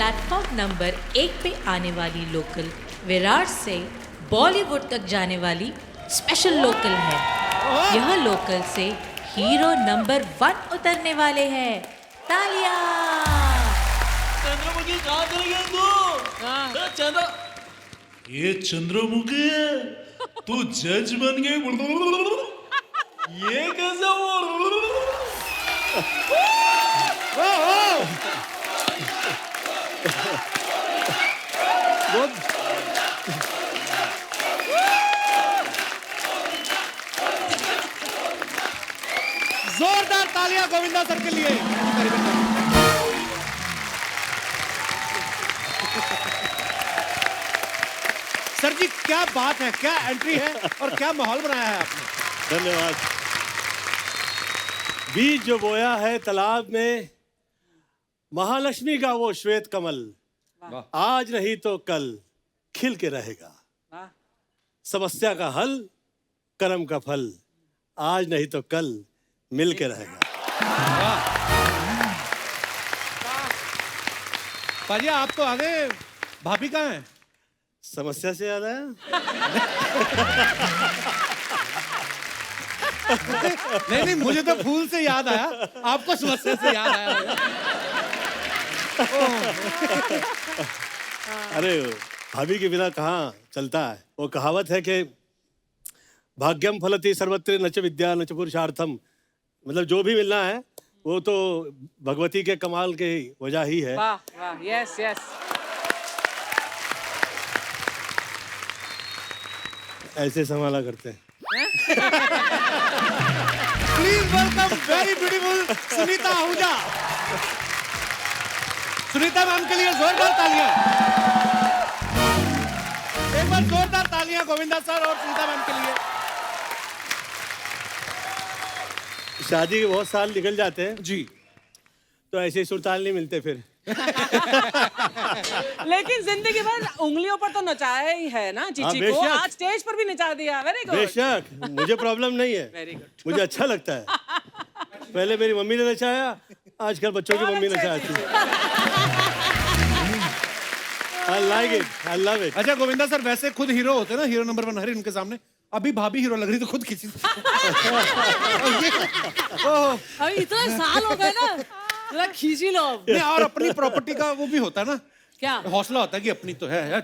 Platform number 1 पे आने वाली लोकल विरार से बॉलीवुड तक जाने वाली स्पेशल लोकल है। यह लोकल से हीरो नंबर 1 उतरने वाले हैं। तालियां। चंद्रमुखी कहाँ चले गए तू? चंद्र ये चंद्रमुखी तू जज बन गई। ये कैसे जोरदार तालियां गोविंदा सर के लिए। सर जी क्या बात है, क्या एंट्री है और क्या माहौल बनाया है आपने। धन्यवाद। बीज जो बोया है तालाब में, महालक्ष्मी का वो श्वेत कमल, आज नहीं तो कल खिल के रहेगा। समस्या का हल, कर्म का फल, आज नहीं तो कल मिल के रहेगा। पाजी आप तो आगे, भाभी कहाँ है? समस्या से याद आया? नहीं मुझे तो फूल से याद आया, आपको समस्या से याद आया। अरे भाभी के बिना कहाँ चलता है। वो कहावत है कि भाग्यम फलति सर्वत्र न च विद्या न च पुरुषार्थम, मतलब जो भी मिलना है वो तो भगवती के कमाल के वजह ही है। वाह वाह, यस यस। ऐसे संभाला करते हैं। Please welcome very beautiful Sunita Ahuja. Sunita ma'am के लिए जोरदार तालियां। एक बार जोरदार तालियां गोविंदा सर और सुनीता मैम के लिए। शादी के बहुत साल निकल जाते हैं जी, तो ऐसे सुरताल नहीं मिलते फिर। लेकिन जिंदगी भर उंगलियों पर तो नचाया ही है ना चीची को, बेशक। आज स्टेज पर भी नचा दिया। Very good. बेशक, मुझे प्रॉब्लम नहीं है। Very good. मुझे अच्छा लगता है। पहले मेरी मम्मी ने नचाया, आजकल बच्चों की मम्मी नचाती है। I like it, I love it। अच्छा गोविंदा सर वैसे खुद हीरो होते हैं ना, हीरो नंबर 1 हर उनके सामने। अभी भाभी हीरो लग रही तो खुद किसी। अभी इतने साल हो गए ना, जरा खींची लो। नहीं, और अपनी प्रॉपर्टी का वो भी होता है ना, क्या हौसला होता है कि अपनी तो है ना।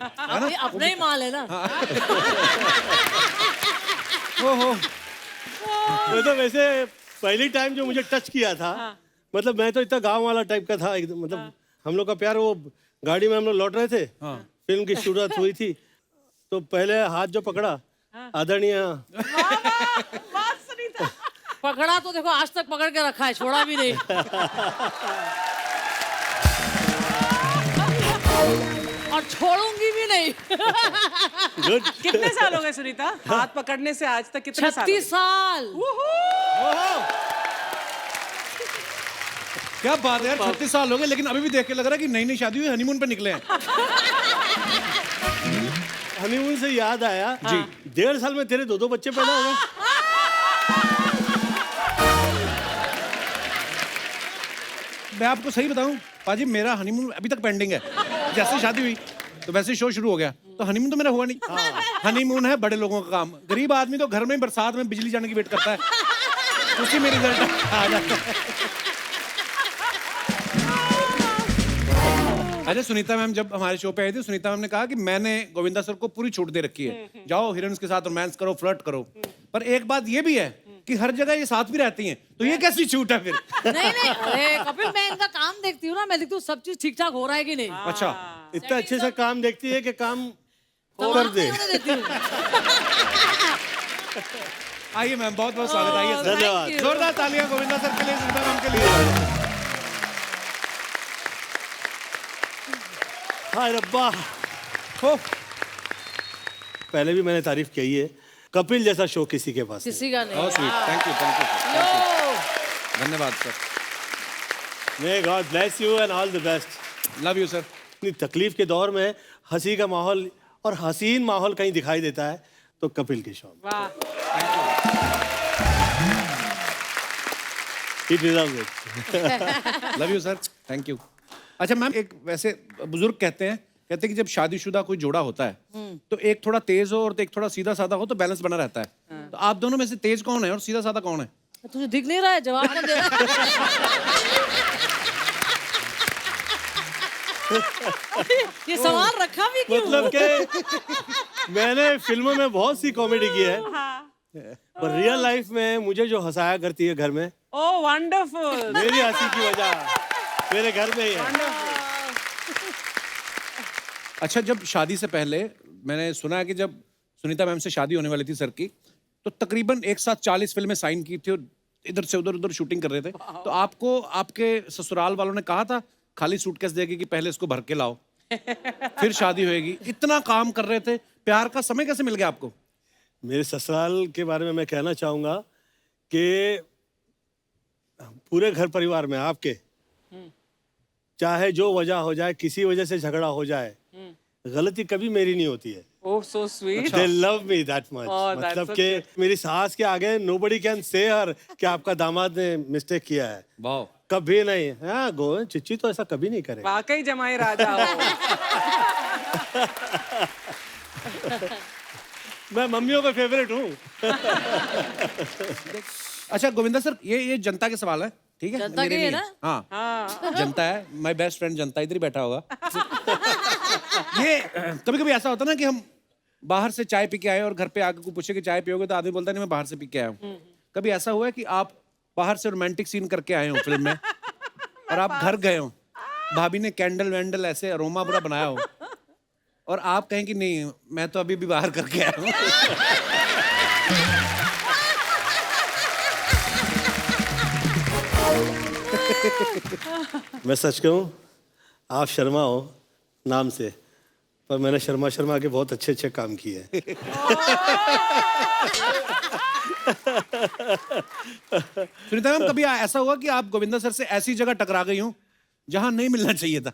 अपना ही माल है ना। ओहो, वो तो वैसे पहली टाइम जो मुझे टच किया था, मतलब मैं तो इतना गांव वाला टाइप का था एकदम। मतलब हम लोग का प्यार, वो गाड़ी में हम लोग लौट रहे थे, फिल्म की शुरुआत हुई थी, तो पहले हाथ जो पकड़ा आदरणीय। पकड़ा तो देखो आज तक पकड़ के रखा है, छोड़ा भी नहीं। और छोड़ूंगी भी नहीं। कितने साल हो गए सुनीता हाथ पकड़ने से आज तक? कितने साल? 36 साल। क्या बात है यार, 36 साल हो गए लेकिन अभी भी देख के लग रहा है कि नई नई शादी हुई, हनीमून पे निकले हैं। हनीमून से याद आया जी, 1.5 साल में तेरे 2 बच्चे पैदा हो गए। मैं आपको सही बताऊं पाजी, मेरा हनीमून अभी तक पेंडिंग है। जैसे शादी हुई तो वैसे शो शुरू हो गया, तो हनीमून तो मेरा हुआ नहीं। हनीमून है बड़े लोगों का काम, गरीब आदमी तो घर में बरसात में बिजली जाने की वेट करता है, उसी में रिजल्ट आ जाता है। अच्छा सुनीता मैम जब हमारे शो पे आई थी, सुनीता मैम ने कहा कि मैंने गोविंदा सर को पूरी छूट दे रखी है, जाओ हीरोइंस के साथ रोमांस करो, फ्लर्ट करो। पर एक बात ये भी है कि हर जगह ये साथ भी रहती हैं, तो ये कैसी छूट है फिर? नहीं अरे कपिल, मैं इनका काम देखती हूँ ना, मैं देखती हूँ सब चीज ठीक ठाक हो रहा है कि नहीं। अच्छा, इतना अच्छे से काम देखती है कि काम कर दे। आइए मैम, बहुत बहुत स्वागत। आइए सर। धन्यवाद। जोरदार तालियां गोविंदा सर के लिए, सुनीता मैम के लिए। हाय रब्बा। हो, पहले भी मैंने तारीफ की है, कपिल जैसा शो किसी के पास किसी का नहीं। बहुत स्वीट, थैंक यू धन्यवाद sir. May God bless you and all the best. Love you sir. इतनी तकलीफ के दौर में हंसी का माहौल और हसीन माहौल कहीं दिखाई देता है तो कपिल के शो में। वाह, He deserves it. Love you sir, thank you. अच्छा मैम, एक वैसे बुजुर्ग कहते हैं कि जब शादीशुदा कोई जोड़ा होता है तो एक थोड़ा तेज हो और एक थोड़ा सीधा साधा हो तो बैलेंस बना रहता है। तो आप दोनों में से तेज कौन है और सीधा साधा कौन है? तुझे दिख नहीं रहा है, जवाब कौन दे रहा है? ये सवाल रखा भी क्यों? मतलब कि मैंने फिल्मों में बहुत सी कॉमेडी की है, पर रियल लाइफ में मुझे जो हंसाया करती है घर में, ओह वंडरफुल। मेरी हंसी की वजह मेरे घर में ही है। अच्छा, जब शादी से पहले मैंने सुना है कि जब सुनीता मैम से शादी होने वाली थी सर की, तो तकरीबन एक साथ 40 फिल्में साइन की थी और इधर से उधर शूटिंग कर रहे थे। तो आपको आपके ससुराल वालों ने कहा था खाली सूटकेस देगी कि पहले इसको भर के लाओ फिर शादी होएगी? इतना काम कर रहे थे, प्यार का समय कैसे मिल गया आपको? मेरे ससुराल के बारे में मैं कहना चाहूंगा कि पूरे घर परिवार में आपके चाहे जो वजह हो जाए, किसी वजह से झगड़ा हो जाए, गलती कभी मेरी नहीं होती है। Oh so sweet. They love me that much. Oh, that's मतलब so कि मेरी सास के आगे nobody can say her कि आपका दामाद ने मिस्टेक किया है। वाह, कभी नहीं। हाँ गो चिच्ची तो ऐसा कभी नहीं करेगा। वाकई जमाई राजा हो। मैं मम्मियों का फेवरेट हूँ। अच्छा गोविंदा सर, ये जनता के सवाल है, ठीक है? जनता मेरे के है नहीं ना? हाँ, जनता है। माय बेस्ट फ्रेंड जनता इधर ही बैठा होगा। ये कभी कभी ऐसा होता है ना कि हम बाहर से चाय पी के आए और घर पे आके कोई पूछे कि चाय पियोगे, तो आदमी बोलता है नहीं मैं बाहर से पी के आया हूँ। कभी ऐसा हुआ है कि आप बाहर से रोमांटिक सीन करके आए हो फिल्म में और आप घर गए हो, भाभी ने कैंडल वैंडल ऐसे अरोमा पूरा बनाया हो और आप कहें कि नहीं मैं तो अभी भी बाहर करके आया हूँ? मैं सच कहूँ, आप शर्मा हो नाम से, पर मैंने शर्मा शर्मा के बहुत अच्छे अच्छे काम किए हैं। सुनीता मैम, कभी ऐसा हुआ कि आप गोविंदा सर से ऐसी जगह टकरा गई हो जहां नहीं मिलना चाहिए था?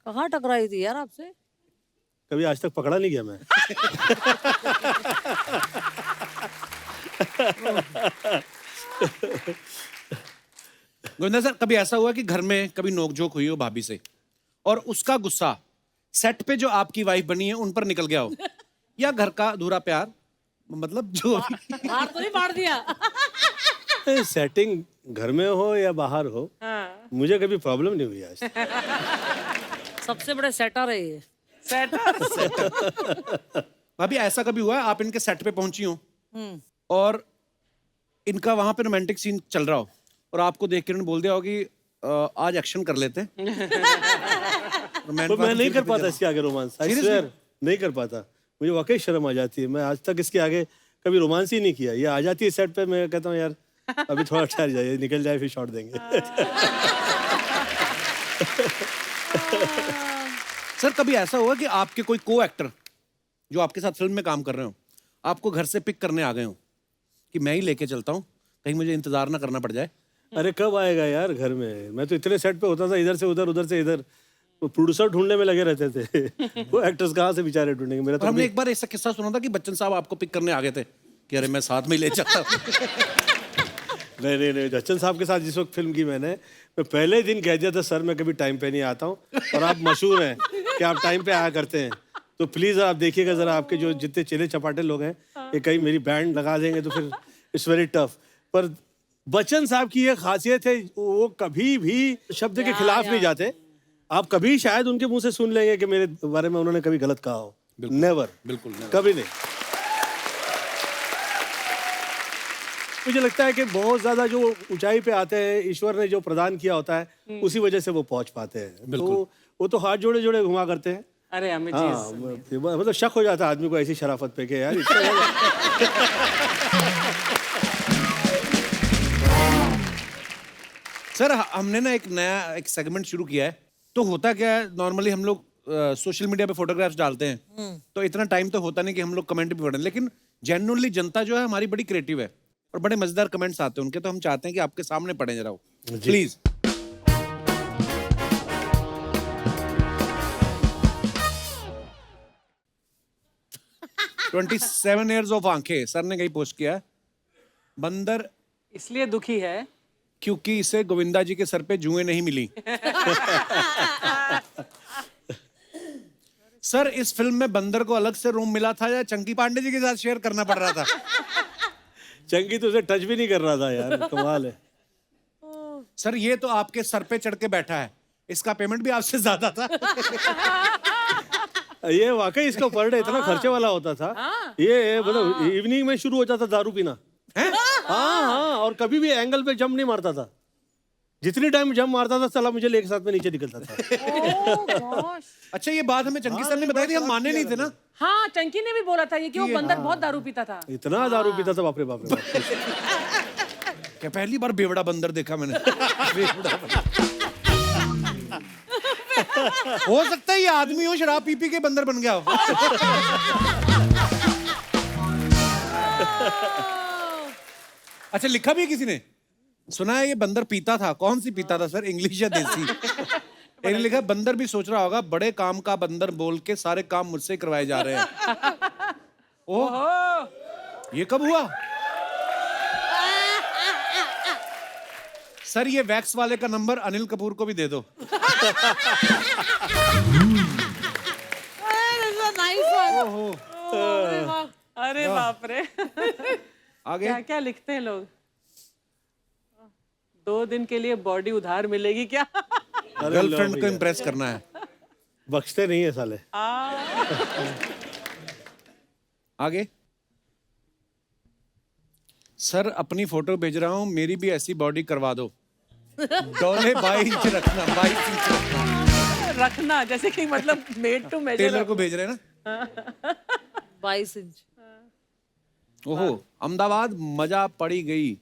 कहाँ टकराई थी यार आपसे? कभी आज तक पकड़ा नहीं गया मैं। गोविंदा सर, कभी ऐसा हुआ कि घर में कभी नोकझोंक हुई हो भाभी से और उसका गुस्सा सेट पे जो आपकी वाइफ बनी है उन पर निकल गया हो, या घर का अधूरा प्यार, मतलब जो हार तो नहीं मार दिया? सेटिंग घर में हो या बाहर हो, मुझे कभी प्रॉब्लम नहीं हुई आज। सबसे बड़े सेटर है ये। भाभी ऐसा कभी हुआ है आप इनके सेट पे पहुंची हो और इनका वहां पे रोमांटिक सीन चल रहा हो और आपको देख के उन्होंने बोल दिया हो कि आज एक्शन कर लेते हैं? तो मैं नहीं कर पाता इसके आगे रोमांस, आई स्वेयर नहीं कर पाता। मुझे वाकई शर्म आ जाती है। मैं आज तक इसके आगे कभी रोमांस ही नहीं किया। ये आ जाती है सेट पे, मैं कहता हूँ यार अभी थोड़ा ठहर जाइए, निकल जाए फिर शॉट देंगे। सर, कभी ऐसा हुआ कि आपके कोई को एक्टर जो आपके साथ फिल्म में काम कर रहे हो आपको घर से पिक करने आ गए हो कि मैं ही लेके चलता हूँ, कहीं मुझे इंतजार ना करना पड़ जाए? अरे कब आएगा यार घर में, मैं तो इतने सेट पे होता था, इधर से उधर उधर से इधर, वो प्रोड्यूसर ढूंढने में लगे रहते थे। वो एक्टर्स कहाँ से बेचारे ढूंढेंगे? मेरा तो हमने एक बार ऐसा किस्सा सुना था कि बच्चन साहब आपको पिक करने आ गए थे कि अरे मैं साथ में ही ले चलता हूँ। नहीं, बच्चन साहब के साथ जिस वक्त फिल्म की मैं पहले दिन कह दिया था सर मैं कभी टाइम पे नहीं आता हूँ और आप मशहूर हैं कि आप टाइम पे आया करते हैं, तो प्लीज आप देखिएगा जरा, आपके जो जितने चेले चपाटे लोग हैं ये कहीं मेरी बैंड लगा देंगे तो फिर इट्स वेरी टफ। पर बच्चन साहब की ये खासियत है, वो कभी भी शब्द के खिलाफ नहीं जाते। आप कभी शायद उनके मुंह से सुन लेंगे कि मेरे बारे में उन्होंने कभी गलत कहा हो। नेवर, बिल्कुल कभी नहीं। मुझे लगता है कि बहुत ज्यादा जो ऊंचाई पे आते हैं, ईश्वर ने जो प्रदान किया होता है उसी वजह से वो पहुंच पाते हैं। तो वो तो हाथ जोड़े जोड़े घुमा करते हैं। अरे अमित हाँ, मतलब शक हो जाता है आदमी को ऐसी शराफत पे कि यार सर, हमने ना एक नया एक सेगमेंट शुरू किया है। तो होता क्या है, नॉर्मली हम लोग सोशल मीडिया पे फोटोग्राफ्स डालते हैं तो इतना टाइम तो होता नहीं कि हम लोग कमेंट भी पढ़ें, लेकिन जेन्युइनली जनता जो है हमारी बड़ी क्रिएटिव है और बड़े मजेदार कमेंट्स आते हैं उनके, तो हम चाहते हैं कि आपके सामने पढ़ें जरा वो, प्लीज। 27 years of आंखें, सर ने कहीं पोस्ट किया है। बंदर इसलिए दुखी है क्योंकि इसे गोविंदा जी के सर पे जुएं नहीं मिली। सर इस फिल्म में बंदर को अलग से रूम मिला था या चंकी पांडे जी के साथ शेयर करना पड़ रहा था? चंकी तो उसे टच भी नहीं कर रहा था यार, कमाल है। सर ये तो आपके सर पे चढ़ के बैठा है, इसका पेमेंट भी आपसे ज्यादा था। ये वाकई इसका पर डे इतना खर्चे वाला होता था। ये मतलब इवनिंग में शुरू हो जाता दारू पीना। हाँ, और कभी भी एंगल पे जंप नहीं मारता था। जितनी टाइम जंप मारता था साला मुझे लेके साथ में नीचे निकलता था। अच्छा ये बात हमें चंकी सर ने बताई थी, हम माने नहीं थे ना। हाँ, चंकी ने भी बोला था ये कि वो बंदर बहुत दारू पीता था। इतना दारू पीता था, बाप रे बाप रे बाप। क्या पहली बार बेवड़ा बंदर देखा मैंने। बेवड़ा बंदर। हो सकता है ये आदमी हो, शराब पी पी के बंदर बन गया हो। अच्छा लिखा भी है किसी ने, सुना है ये बंदर पीता था। कौन सी पीता था सर, इंग्लिश या देसी? एक लिखा बंदर भी सोच रहा होगा बड़े काम का बंदर बोल के सारे काम मुझसे करवाए जा रहे हैं। ओह ये कब हुआ? सर ये वैक्स वाले का नंबर अनिल कपूर को भी दे दो। अरे बाप रे। आगे क्या क्या लिखते हैं लोग। 2 दिन के लिए बॉडी उधार मिलेगी क्या? गर्लफ्रेंड को इम्प्रेस करना है। बख्शते नहीं है साले। आगे सर अपनी फोटो भेज रहा हूं, मेरी भी ऐसी बॉडी करवा दो। डोले 22 इंच रखना, 22 इंच रखना। रखना जैसे कि मतलब मेड टू मेजर। टेलर को भेज रहे हैं ना। 22 इंच। ओहो अहमदाबाद मजा पड़ी गई।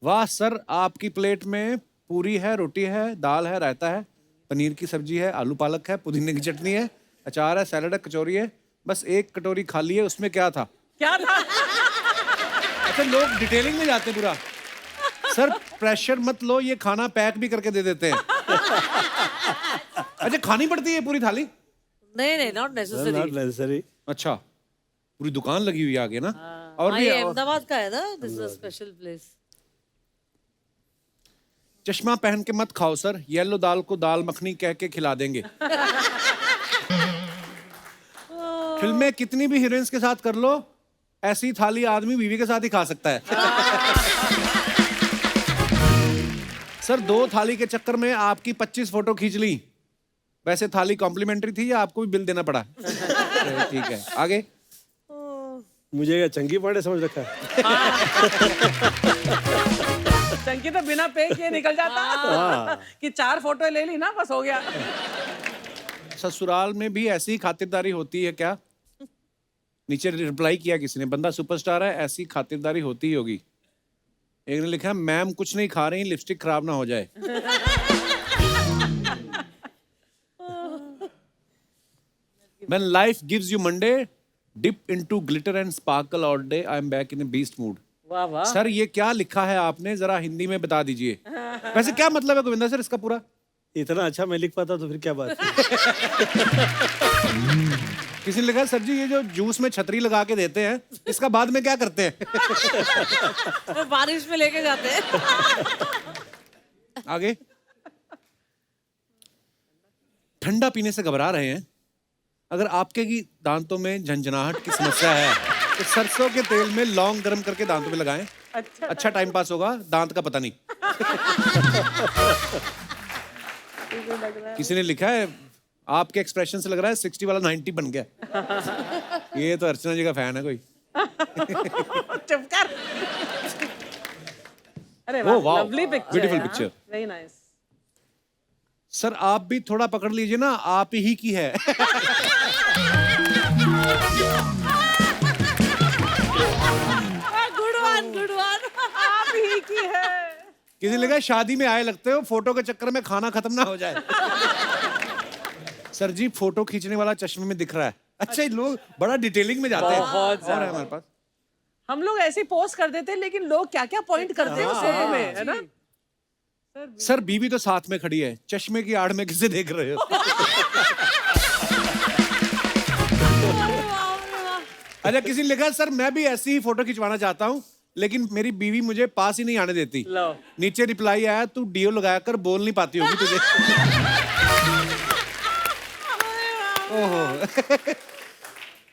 वाह सर आपकी प्लेट में पूरी है, रोटी है, दाल है, रायता है, पनीर की सब्जी है, आलू पालक है, पुदीने की चटनी है, अचार है, सैलड है, कचौरी है, बस एक कटोरी खाली है, उसमें क्या था? क्या था? अच्छा लोग डिटेलिंग में जाते हैं पूरा। सर प्रेशर मत लो, ये खाना पैक भी करके दे देते हैं। अच्छा खानी पड़ती है पूरी थाली? नहीं नहीं, नॉट नेसेसरी। अच्छा पूरी दुकान लगी हुई है आगे ना। और हाँ, भी ये अहमदाबाद का है ना, this is a special place. चश्मा पहन के मत खाओ सर, येलो दाल को दाल मखनी कह के खिला देंगे। फिल्में कितनी भी हीरोइंस के साथ कर लो, ऐसी थाली आदमी बीवी के साथ ही खा सकता है। सर 2 थाली के चक्कर में आपकी 25 फोटो खींच ली। वैसे थाली कॉम्प्लीमेंट्री थी या आपको भी बिल देना पड़ा? ठीक है आगे। मुझे क्या चंकी पांडे समझ रखा है? चंकी तो बिना पे किए निकल जाता। कि 4 फोटो ले ली ना, बस हो गया। ससुराल में भी ऐसी ही खातिरदारी होती है क्या? नीचे रिप्लाई किया किसी ने, बंदा सुपरस्टार है, ऐसी खातिरदारी होती ही होगी। एक ने लिखा मैम कुछ नहीं खा रही, लिपस्टिक खराब ना हो जाए। When life gives you Monday, dip into glitter and sparkle all day. I am back in a beast mood. वाह वाह। सर ये क्या लिखा है आपने, जरा हिंदी में बता दीजिए। वैसे क्या मतलब है गोविंदा सर इसका पूरा? इतना अच्छा मैं लिख पाता तो फिर क्या बात है। किसी ने लिखा सर जी ये जो जूस में छतरी लगा के देते हैं, इसका बाद में क्या करते हैं? बारिश में लेके जाते हैं। आगे ठंडा पीने से घबरा रहे हैं, अगर आपके की दांतों में झंझनाहट की समस्या है तो सरसों के तेल में लौंग गर्म करके दांतों पे लगाएं। अच्छा टाइम पास होगा, दांत का पता नहीं। किसी ने लिखा है आपके एक्सप्रेशन से लग रहा है 60 वाला 90 बन गया। ये तो अर्चना जी का फैन है कोई। चुप कर। अरे Oh, wow. Lovely picture. Beautiful picture. Very nice. Sir आप भी थोड़ा पकड़ लीजिए ना, आप ही की है। Good one good one. आप ही की है। किसी ने लिखा शादी में आए लगते हो, फोटो के चक्कर में खाना खत्म ना हो जाए। सर जी फोटो खींचने वाला चश्मे में दिख रहा है। अच्छा ये लोग बड़ा डिटेलिंग में जाते हैं। बहुत और है हमारे पास। हम लोग ऐसे पोस्ट कर देते हैं, लेकिन लोग क्या क्या पॉइंट करते हैं उस फोटो में, है ना? सर बीवी तो साथ में खड़ी है, चश्मे की आड़ में किसे देख रहे हो? अच्छा किसी ने लिखा सर मैं भी ऐसी ही फोटो खिंचवाना चाहता हूँ, लेकिन मेरी बीवी मुझे पास ही नहीं आने देती। लो। नीचे रिप्लाई आया, तू डीओ लगाकर बोल नहीं पाती होगी तुझे।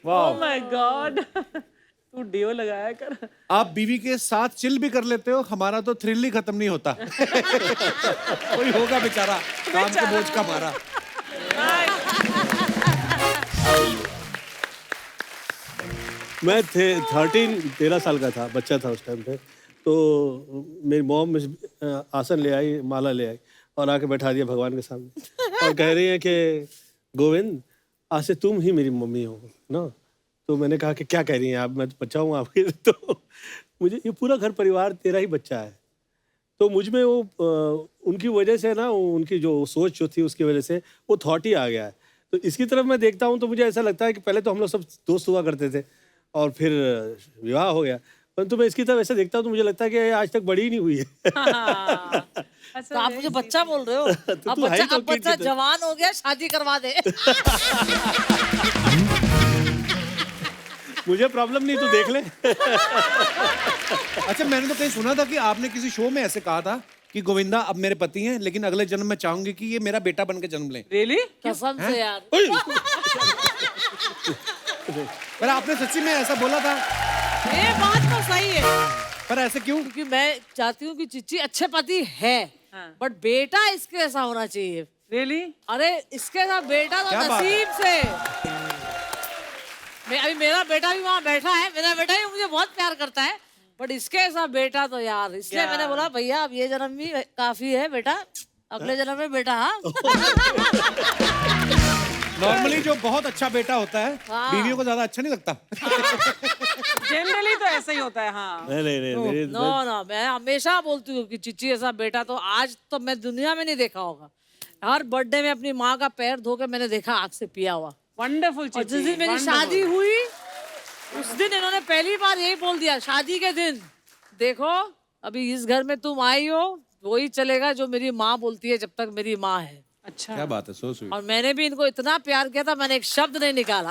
Oh my God. तू डीओ लगाया कर। आप बीवी के साथ चिल भी कर लेते हो, हमारा तो थ्रिल ही खत्म नहीं होता। कोई होगा बेचारा काम के बोझ का मारा। मैं 13 साल का था, बच्चा था उस टाइम पे। तो मेरी मॉम आसन ले आई, माला ले आई और आके बैठा दिया भगवान के सामने और कह रही है कि गोविंद, आज से तुम ही मेरी मम्मी हो ना। तो मैंने कहा कि क्या कह रही हैं आप, मैं तो बच्चा हूँ आपके। तो मुझे ये पूरा घर परिवार तेरा ही बच्चा है। तो मुझ में वो उनकी वजह से ना, उनकी जो सोच जो थी उसकी वजह से वो थॉट ही आ गया है। तो इसकी तरफ मैं देखता हूँ तो मुझे ऐसा लगता है कि पहले तो हम लोग सब दोस्त हुआ करते थे और फिर विवाह हो गया, परंतु मैं इसकी तरफ ऐसे देखता हूँ तो मुझे लगता है कि आज तक बड़ी ही नहीं हुई है। तो आप मुझे बच्चा बोल रहे हो? अब तू है ही तो अब बच्चा kid की तरह। जवान हो गया, शादी करवा दे। मुझे प्रॉब्लम नहीं, तू देख ले। अच्छा, मैंने तो कहीं सुना था कि आपने किसी शो में ऐसे कहा था कि गोविंदा अब मेरे पति हैं, लेकिन अगले जन्म में चाहूंगी कि ये मेरा बेटा बन के जन्म लें। रियली? कसम से यार। पर आपने सच्ची में ऐसा बोला था? ये बात तो सही है, पर ऐसे क्यों? क्योंकि मैं चाहती हूँ कि चिच्ची अच्छे पति है, बट बेटा इसके ऐसा होना चाहिए। रियली? अरे इसके साथ बेटा तो क्या बात है? नसीब से। अभी मेरा बेटा भी वहाँ बैठा है, मेरा बेटा भी मुझे बहुत प्यार करता है, बट इसके साथ बेटा तो यार, इसलिए मैंने बोला भैया अब ये जन्म भी काफी है बेटा, अगले जन्म में बेटा। हाँ। नॉर्मली जो बहुत अच्छा बेटा होता है बीवियों को ज्यादा अच्छा नहीं लगता। जनरली तो ऐसा ही होता है। हाँ। नहीं नो नो, मैं हमेशा बोलती हूँ कि चिच्ची ऐसा बेटा तो आज तो मैं दुनिया में नहीं देखा होगा। हर बर्थडे में अपनी माँ का पैर धो के मैंने देखा आग से पिया हुआ। वंडरफुल। और जिस दिन मेरी शादी हुई उस दिन इन्होंने पहली बार यही बोल दिया, शादी के दिन, देखो अभी इस घर में तुम आई हो, वही चलेगा जो मेरी माँ बोलती है जब तक मेरी माँ है। अच्छा। क्या बात है, सो स्वीट। और मैंने भी इनको इतना प्यार किया था, मैंने एक शब्द नहीं निकाला।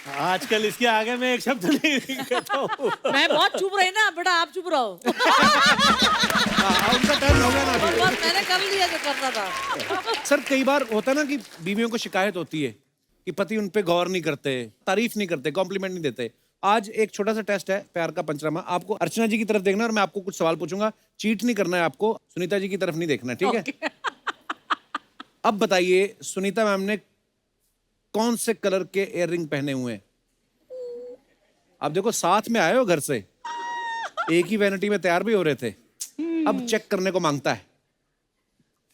आजकल इसके आगे मैं एक शब्द नहीं कहता हूँ। मैं बहुत चुप रही ना बेटा, आप चुप रहो। उनका टर्न हो गया ना अभी। बस मैंने कर लिया जो करना था। सर कई बार होता है ना कि बीवियों को शिकायत होती है कि पति उन पे गौर नहीं करते, तारीफ नहीं करते, कॉम्प्लीमेंट नहीं देते। आज एक छोटा सा टेस्ट है, प्यार का पंचनामा। आपको अर्चना जी की तरफ देखना और मैं आपको कुछ सवाल पूछूंगा, चीट नहीं करना है आपको, सुनीता जी की तरफ नहीं देखना, ठीक है? अब बताइए सुनीता मैम ने कौन से कलर के इयररिंग पहने हुए हैं? आप देखो साथ में आए हो घर से, एक ही वैनिटी में तैयार भी हो रहे थे, अब चेक करने को मांगता है।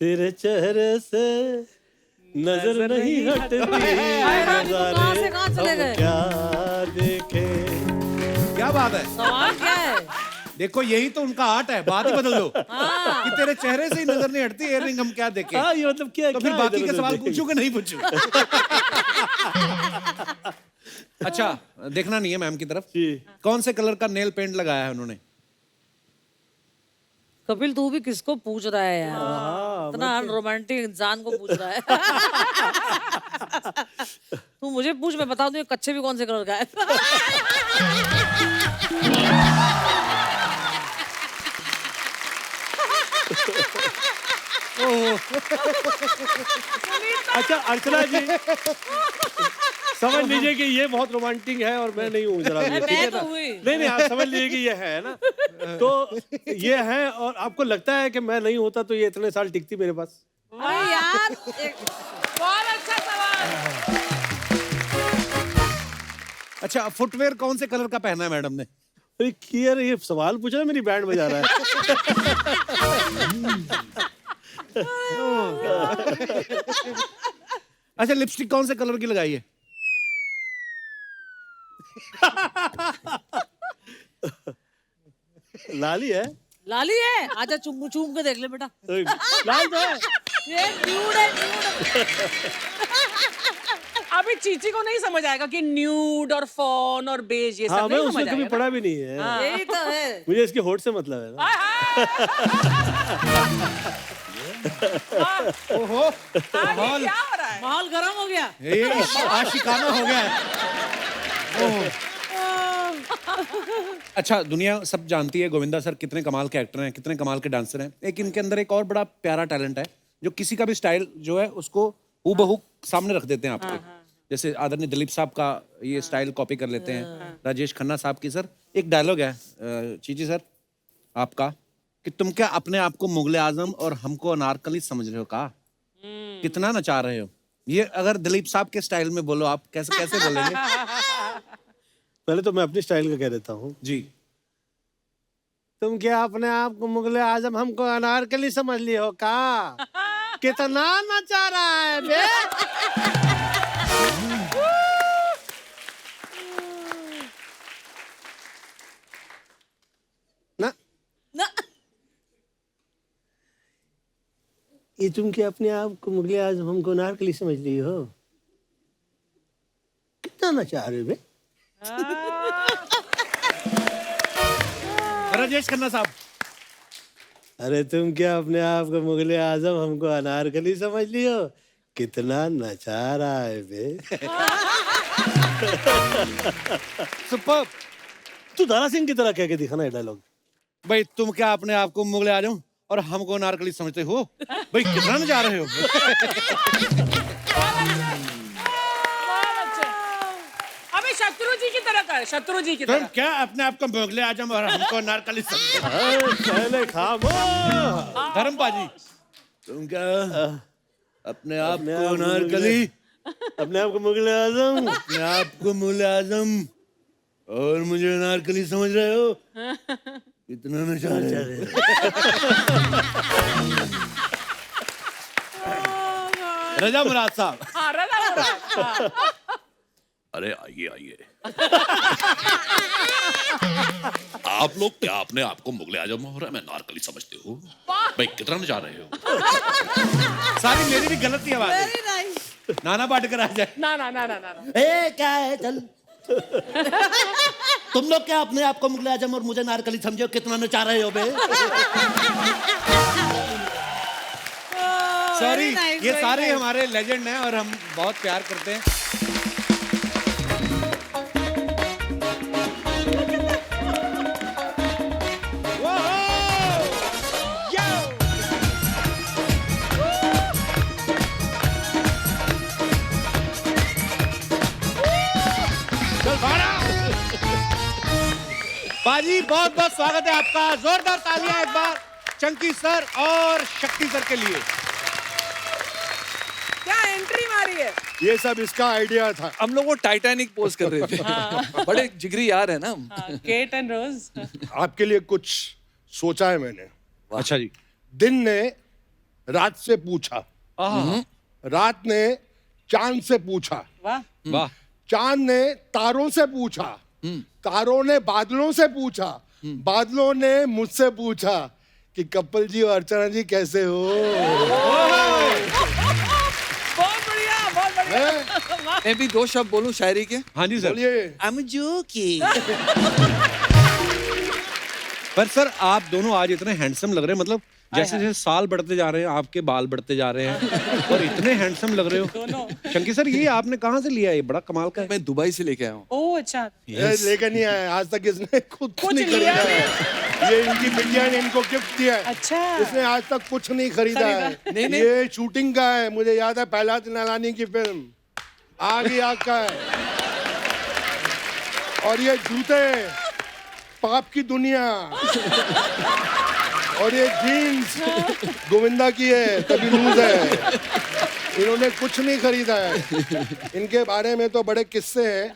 तेरे चेहरे से नजर नहीं हटती, कहाँ से कहाँ चले गए? क्या देखे। क्या बात है? सवाल क्या है? देखो यही तो उनका आर्ट है, बात ही बदल दो कि तेरे चेहरे से ही नजर नहीं हटती, इयररिंग हम क्या देखें। हाँ, ये मतलब क्या? तो फिर क्या बाकी इधर के उधर सवाल देखेंगे? पूछूं कि नहीं पूछूं? अच्छा, देखना नहीं है मैम की तरफ। जी। कौन से कलर का नेल पेंट लगाया है उन्होंने? कपिल तू भी किसको पूछ रहा है यार? इतना अनरोमांटिक इंसान को पूछ रहा है। तू मुझे पूछ, मैं बता दूं ये कच्चे भी कौन से कलर का है। अच्छा अर्चना जी, समझ लीजिए कि ये बहुत रोमांटिक है और मैं नहीं हूँ जरा भी, ठीक है मैं ना? तो हुई। नहीं आप समझ लीजिए कि ये है ना, तो ये है। और आपको लगता है कि मैं नहीं होता तो ये इतने साल टिकती मेरे पास? अरे यार बहुत अच्छा सवाल। अच्छा, फुटवेयर कौन से कलर का पहना है मैडम ने? अरे यार ये सवाल पूछा है, मेरी बैंड बजा रहा है। अच्छा, लिपस्टिक कौन से कलर की लगाई है? लाली है। लाली है, आजा चुम चुम के देख ले बेटा। लाल तो है। ये न्यूड है, न्यूड। अभी चीची को नहीं समझ आएगा कि न्यूड और फॉन और बेज ये सब हाँ, मैं नहीं उसमें समझ कभी आएगा। पढ़ा भी नहीं है। यही तो है। मुझे इसके होठ से मतलब है ना। ओहो, आगे क्या हो रहा है? माहौल गर्म हो गया। ये आशिकाना हो गया है। ओह, अच्छा, दुनिया सब जानती है गोविंदा सर कितने कमाल के एक्टर हैं, कितने कमाल के डांसर हैं। एक इनके अंदर एक और बड़ा प्यारा टैलेंट है, जो किसी का भी स्टाइल जो है उसको हूबहू सामने रख देते हैं आपके। जैसे आदरणीय दिलीप साहब का ये स्टाइल कॉपी कर लेते हैं, राजेश खन्ना साहब की। सर एक डायलॉग है चीची सर आपका, कि तुम क्या अपने आप को मुगले आजम और हमको अनारकली समझ रहे हो का? कितना नचा रहे हो? ये अगर दिलीप साहब के स्टाइल में बोलो आप, कैसे कैसे बोलेंगे? पहले तो मैं अपनी स्टाइल का कह देता हूँ। जी। तुम क्या अपने आप को मुगले आजम हमको अनारकली समझ लिए हो का? कितना नचा रहा है बे? ना ना ये तुम क्या अपने आप को मुगले आजम हमको अनारकली समझ लिए हो? कितना नचा रहे बे? राजेश खन्ना साहब। अरे तुम क्या अपने आप को मुगले आजम हमको अनारकली समझ लियो? कितना नचा रहा है बे? सुपर। तू दारा सिंह की तरह कह के दिखाना ये डायलॉग। भाई तुम क्या अपने आप को मुगले आजम और हमको नारकली समझते हो? भाई कितना नचा रहे हो? अबे शत्रु जी की तरह कर, शत्रु जी की तुम तरह। क्या अपने आप को मुगले आजम और हमको नारकली समझते हो? पहले खामोश। धर्म पाजी, तुम क्या अपने आप को नारकली, अपने आप को मुगले आजम, अपने आप को मुगले आजम और मुझे नारकली समझ रहे हो? कितना नचा रहे हो? रजा मुराद साहब। हाँ, रजा मुराद, हाँ। अरे आइए आइए। आप लोग क्या अपने आप को मुगले आजम और मैं नारकली समझते हो? भाई कितना जा रहे हो? सारी मेरी भी गलत ही आवाज है। Very nice. नाना पाटेकर आ जाए। ना ना ना ना ना ना। ए क्या है चल। तुम लोग क्या अपने आप को मुगले आजम और मुझे नारकली समझो? कितना नचा रहे हो बे? सॉरी, very nice, ये very सारे nice. हमारे लेजेंड हैं और हम बहुत प्यार करते हैं। बाजी बहुत बहुत स्वागत है आपका। जोरदार तालियां एक बार चंकी सर और शक्ति सर के लिए। क्या एंट्री मारी है? ये सब इसका आइडिया था। हम लोग वो टाइटैनिक पोज कर रहे थे। बड़े जिगरी यार है ना हम। केट एंड रोज। आपके लिए कुछ सोचा है मैंने। अच्छा जी। दिन ने रात से पूछा, रात ने चांद से पूछा, वाह। वाह। चांद ने तारों से पूछा, तारों ने बादलों से पूछा, बादलों ने मुझसे पूछा कि कपिल जी और अर्चना जी कैसे हो। बहुत बढ़िया, बहुत बढ़िया। मैं भी दो शब्द बोलूं शायरी के। हाँ जी सर। बोलिए। I'm joking। पर सर आप दोनों आज इतने हैंडसम लग रहे हैं, मतलब जैसे जैसे साल बढ़ते जा रहे हैं आपके बाल बढ़ते जा रहे हैं और इतने हैंडसम लग रहे हो। शंकी सर ये आपने कहाँ से लिया? ये बड़ा कमाल का है। मैं दुबई से लेके आया हूँ। ओह अच्छा। ये लेकर नहीं आया आज तक, इसने खुद कुछ नहीं लिया खरीदा है। ये इनकी बिटिया ने इनको गिफ्ट दिया है। अच्छा। इसने आज तक कुछ नहीं खरीदा है। नहीं, नहीं। ये शूटिंग का है। मुझे याद है पहला नलानी की फिल्म आग ही आग का है। और ये जूते पाप की दुनिया और ये जीन्स गोविंदा की है, तभी लूज है। इन्होंने कुछ नहीं खरीदा है। इनके बारे में तो बड़े किस्से हैं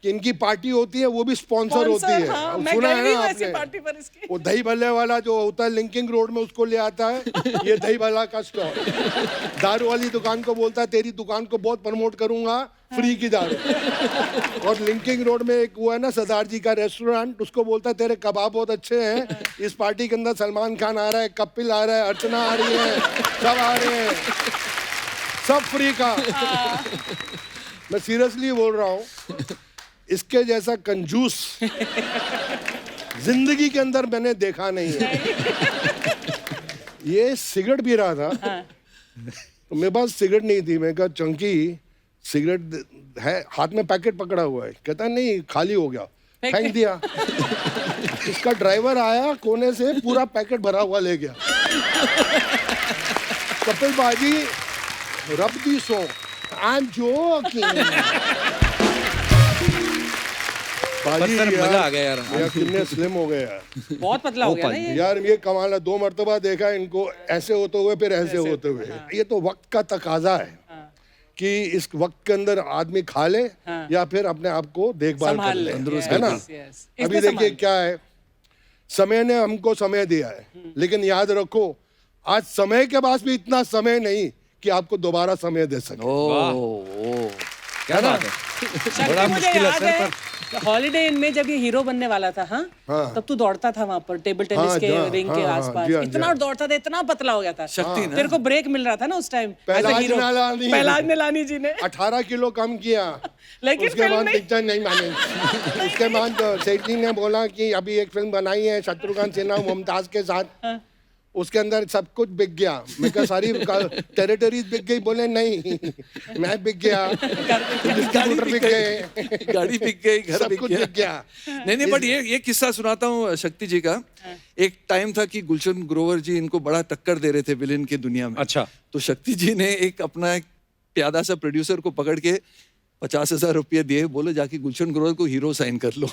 कि इनकी पार्टी होती है वो भी स्पॉन्सर होती है। हाँ, अब मैं सुना गई है भी ना वैसी आपने? पार्टी पर इसकी। वो दही भल्ले वाला जो होता है लिंकिंग रोड में, उसको ले आता है ये दही भल्ला का स्टॉल। दारू वाली दुकान को बोलता है तेरी दुकान को बहुत प्रमोट करूंगा, फ्री की दारू। और लिंकिंग रोड में एक वो है ना सरदार जी का रेस्टोरेंट, उसको बोलता है तेरे कबाब बहुत अच्छे हैं। इस पार्टी के अंदर सलमान खान आ रहा है, कपिल आ रहा है, अर्चना आ रही है, सब आ रहे हैं, सब फ्री का। मैं सीरियसली बोल रहा हूँ, इसके जैसा कंजूस जिंदगी के अंदर मैंने देखा नहीं है। ये सिगरेट पी रहा था, तो मेरे पास सिगरेट नहीं थी। मैं कहा चंकी सिगरेट है, हाथ में पैकेट पकड़ा हुआ है। कहता नहीं खाली हो गया। फेंक दिया। इसका ड्राइवर आया कोने से पूरा पैकेट भरा हुआ ले गया। कपिल बाजी रब दी सो आई एम जोकिंग। बाजी सर, यार, मजा आ गया यार। कितने स्लिम हो गए यार। बहुत पतला हो गया ना ये। यार ये कमाल है, 2 मर्तबा देखा है इनको ऐसे होते हुए फिर ऐसे होते हुए। ये तो वक्त का तकाजा है कि इस वक्त के अंदर आदमी खा ले या फिर अपने आप को देखभाल कर संभाल ले, ले। है ना। Yes. अभी इसमें देखिए संभाल। क्या है, समय ने हमको समय दिया है, लेकिन याद रखो आज समय के पास भी इतना समय नहीं कि आपको दोबारा समय दे सके। क्या बात है। शक्ति, मुझे याद है हॉलिडे इन में जब ये हीरो बनने वाला था, हाँ, तब तू दौड़ता था वहां पर टेबल टेनिस हाँ, के हाँ, रिंग के हाँ, आसपास, जी हाँ, जी इतना हाँ। दौड़ता था, इतना पतला हो गया था। शक्ति ना। तेरे को ब्रेक मिल रहा था ना उस time as a Pahlaj hero. Nihalani. Pahlaj Nihalani ji ने 18 किलो कम किया, लेकिन उसके फिल्म बाद नहीं। पिक्चर नहीं माने। उसके बाद सेठ जी ने बोला कि अभी एक फिल्म बनाई है शत्रुघ्न सिन्हा मुमताज के साथ, उसके अंदर सब कुछ बिक गया। मैं कहा सारी टेरिटरीज बिक गई, बोले नहीं मैं बिक गया, डिस्ट्रीब्यूटर बिक गए, गाड़ी बिक गई, घर सब बिक कुछ गया। बिक गया। नहीं बट ये किस्सा सुनाता हूँ शक्ति जी का। एक टाइम था कि गुलशन ग्रोवर जी इनको बड़ा टक्कर दे रहे थे विलेन की दुनिया में। अच्छा। तो शक्ति जी ने एक अपना एक प्यादा सा प्रोड्यूसर को पकड़ के 50,000 रुपये दिए, बोले जाके गुलशन ग्रोवर को हीरो साइन कर लो।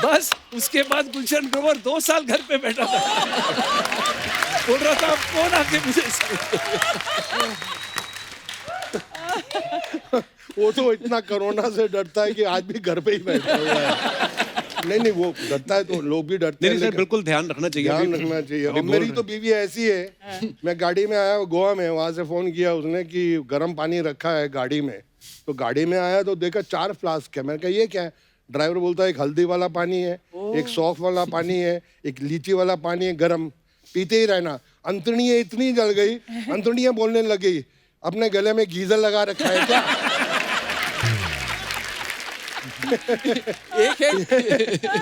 बस उसके बाद गुलशन ग्रोवर 2 साल घर पे बैठा था। बोल रहा था कौन आके मुझे sign करे?" वो तो इतना कोरोना से डरता है कि आज भी घर पे ही बैठा हुआ है। नहीं वो डरता है तो लोग भी डरते हैं, नहीं सर, लेकिन बिल्कुल ध्यान रखना चाहिए। ध्यान रखना चाहिए। और मेरी तो बीवी ऐसी है, मैं गाड़ी में आया गोवा में, वहां से फोन किया उसने कि गर्म पानी रखा है गाड़ी में, तो गाड़ी में आया तो देखा 4 फ्लास्क है। मैंने कहा ये क्या है? ड्राइवर बोलता है एक हल्दी वाला पानी है, एक सौंफ वाला पानी है, एक लीची वाला पानी है, गरम, पीते ही रहना। अंतड़ियाँ इतनी जल गई, अंतड़ियाँ बोलने लगी अपने गले में गीजर लगा रखा है क्या? एक है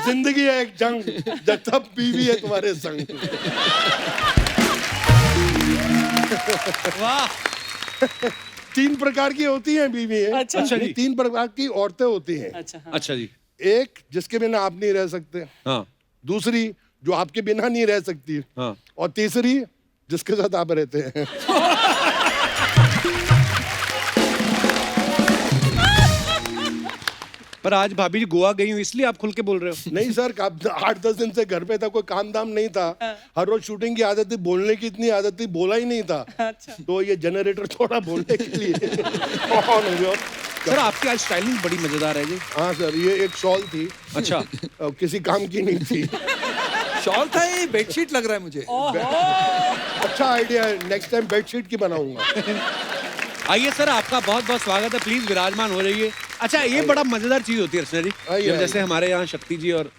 जिंदगी है एक जंग, जब तक बीवी है तुम्हारे संग। वाह। 3 प्रकार की होती हैं बीवी है। अच्छा जी। 3 प्रकार की औरतें होती हैं। अच्छा हाँ। अच्छा जी। एक जिसके बिना आप नहीं रह सकते, हाँ दूसरी जो आपके बिना नहीं रह सकती, हाँ। और तीसरी जिसके साथ आप रहते हैं। पर आज भाभी जी गोवा गई हूँ इसलिए आप खुल के बोल रहे हो। नहीं सर, 8-10 दिन से घर पे था, कोई काम धाम नहीं था, हर रोज शूटिंग की आदत थी, बोलने की इतनी आदत थी, बोला ही नहीं था। तो ये जनरेटर थोड़ा बोलने के लिए ऑन हो गया। सर आपकी आज स्टाइलिंग बड़ी मजेदार है जी। हाँ सर, ये एक शॉल थी, अच्छा। किसी काम की नहीं थी। शॉल था, ये बेडशीट लग रहा है मुझे। अच्छा आइडिया है, नेक्स्ट टाइम बेडशीट की बनाऊंगा। आइए सर, आपका बहुत बहुत स्वागत है, प्लीज विराजमान हो जाइए। अच्छा, ये बड़ा मजेदार चीज होती है रचना जी, आइए, जब जैसे हमारे यहाँ शक्ति जी और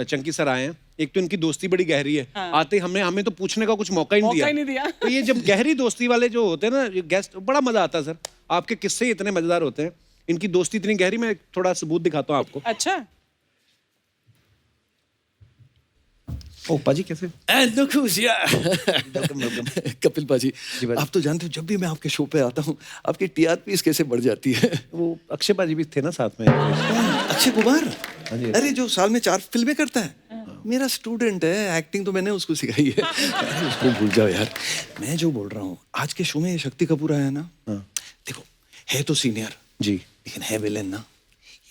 चंकी सर आए हैं, एक तो इनकी दोस्ती बड़ी गहरी है। आते ही हमें तो पूछने का कुछ मौका ही नहीं दिया। तो ये जब गहरी दोस्ती वाले जो होते हैं ना गेस्ट, बड़ा मजा आता है सर। आपके किस्से इतने मजेदार होते हैं, इनकी दोस्ती इतनी गहरी, मैं थोड़ा सबूत दिखाता हूँ आपको। अच्छा ओह पाजी कैसे? कपिल पाजी, आप तो जानते हो जब भी मैं आपके शो पे आता हूँ आपकी टीआरपी कैसे बढ़ जाती है। वो अक्षय पाजी भी थे ना साथ में। अक्षय कुमार, जी। अरे जो साल में 4 फिल्में करता है, मेरा स्टूडेंट है, एक्टिंग तो मैंने उसको सिखाई है। अरे उसको भूल जाओ यार, मैं जो बोल रहा हूँ आज के शो में ये शक्ति कपूर आया ना, देखो है तो सीनियर जी, लेकिन है विलेन ना।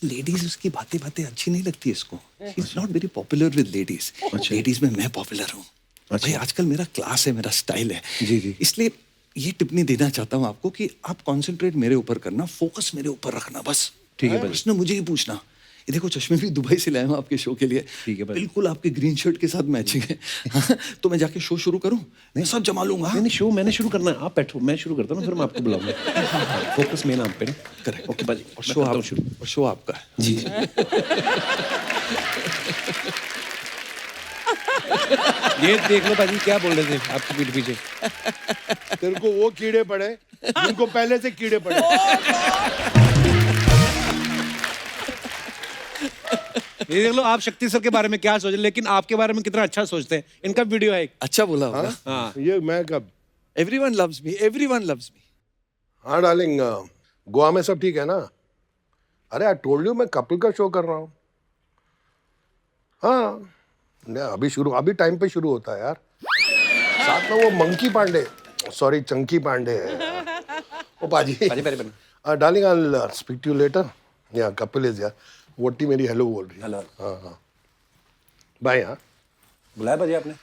लेडीज उसकी बातें अच्छी नहीं लगती इसको। Is not very popular with ladies. Ladies में मैं पॉपुलर हूँ। भाई आजकल मेरा क्लास है, मेरा स्टाइल है। जी जी। इसलिए ये टिप्पणी देना चाहता हूँ आपको कि आप कंसंट्रेट मेरे ऊपर करना, फोकस मेरे ऊपर रखना बस। ठीक है भाई। प्रश्न मुझे ही पूछना। ये देखो चश्मे भी दुबई से लाया हूँ आपके शो के लिए। ठीक है भाई। बिल्कुल आपके ग्रीन शर्ट के साथ मैचिंग है। हाँ, तो मैं जाके शो शुरू करूँ? मैं सब जमा लूंगा। नहीं शो मैंने शुरू करना है, आप बैठो, मैं शुरू करता हूँ, फिर मैं आपको बुलाऊंगा। फोकस मेन आप पे ना। करेक्ट। ओके बाजी, और शो आप शुरू, और शो आपका है। जी। ये देख लो बाजी क्या बोल रहे थे आपकी पीठ पीछे। तेरे को वो कीड़े पड़े जिनको पहले से कीड़े पड़े। ये देख लो आप शक्ति सर के बारे में क्या सोचे, लेकिन आपके बारे में कितना अच्छा सोचते हैं। इनका वीडियो है एक। अच्छा बोला होगा। हाँ ये मैं कब? Everyone loves me, everyone loves me. हाँ डार्लिंग, गोवा में सब ठीक है ना? अरे आई टोल्ड यू मैं कपिल का शो कर रहा हूँ। हाँ नहीं, अभी टाइम पे शुरू होता है यार। साथ में वो मंकी पांडे, सॉरी चंकी पांडे है यार। ओ पाजी darling I speak to you later. या कपिल इज यार, वोटी मेरी हेलो बोल रही है। हेलो। हाँ बाय। हाँ बुलाया पाजी आपने?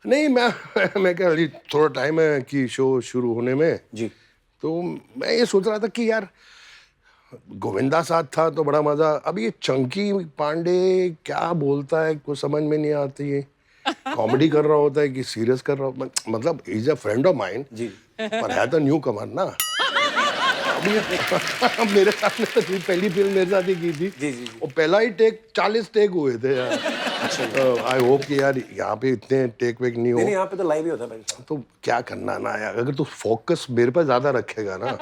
नहीं मैं क्या, अभी थोड़ा टाइम है कि शो शुरू होने में जी। तो मैं ये सोच रहा था कि यार गोविंदा साथ था तो बड़ा मजा। अब ये चंकी पांडे क्या बोलता है कुछ समझ में नहीं आती है। कॉमेडी कर रहा होता है कि सीरियस कर रहा होता है। मतलब is a friend of mind जी, पर है तो न्यू कमर ना। अभी मेरे सामने तो पहली फिल्म मेरे साथ ही की थी जी जी। और पहला ही टेक 40 टेक हुए थे यार। आई होप कि यार यहाँ पे इतने टेक वेक नहीं हो। नहीं, यहाँ पे तो लाइव ही होता है भाई। तो क्या करना ना यार, अगर तू फोकस मेरे पे ज्यादा रखेगा ना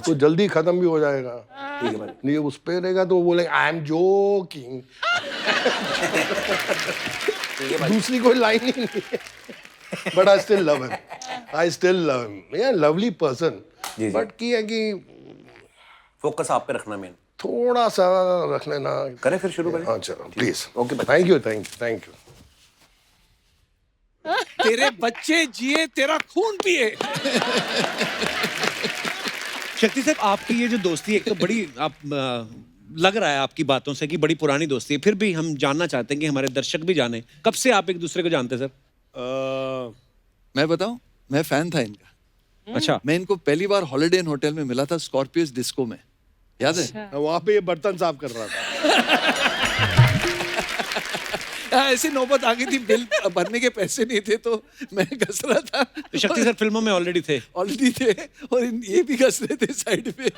तो जल्दी खत्म भी हो जाएगा। ठीक है भाई। नहीं उस पे रहेगा तो वो बोलेगा आई एम जोकिंग। दूसरी कोई लाइन ही नहीं है। But I still love him, I still love him. यार लवली पर्सन, बट की है कि फोकस आप पे रखना मेन। थोड़ा सा रख लेना। करें फिर शुरू करें? हाँ चलो please. Okay thank you thank you thank you. तेरे बच्चे जिए तेरा खून पिए। शक्ति साहब, आपकी ये जो दोस्ती एक तो बड़ी लग रहा है आपकी बातों से कि बड़ी पुरानी दोस्ती है, फिर भी हम जानना चाहते हैं कि हमारे दर्शक भी जाने कब से आप एक दूसरे को जानते हैं सर? मैं बताऊं, मैं फैन था इनका। अच्छा। मैं इनको पहली बार हॉलिडे इन होटल में मिला था, स्कॉर्पियोस डिस्को में, याद है? वहां पे ये बर्तन साफ कर रहा था। ऐसी नौबत आ गई थी, बिल भरने के पैसे नहीं थे तो मैं घस रहा था। तो शक्ति सर फिल्मों में ऑलरेडी थे और ये भी घस रहे थे साइड पे।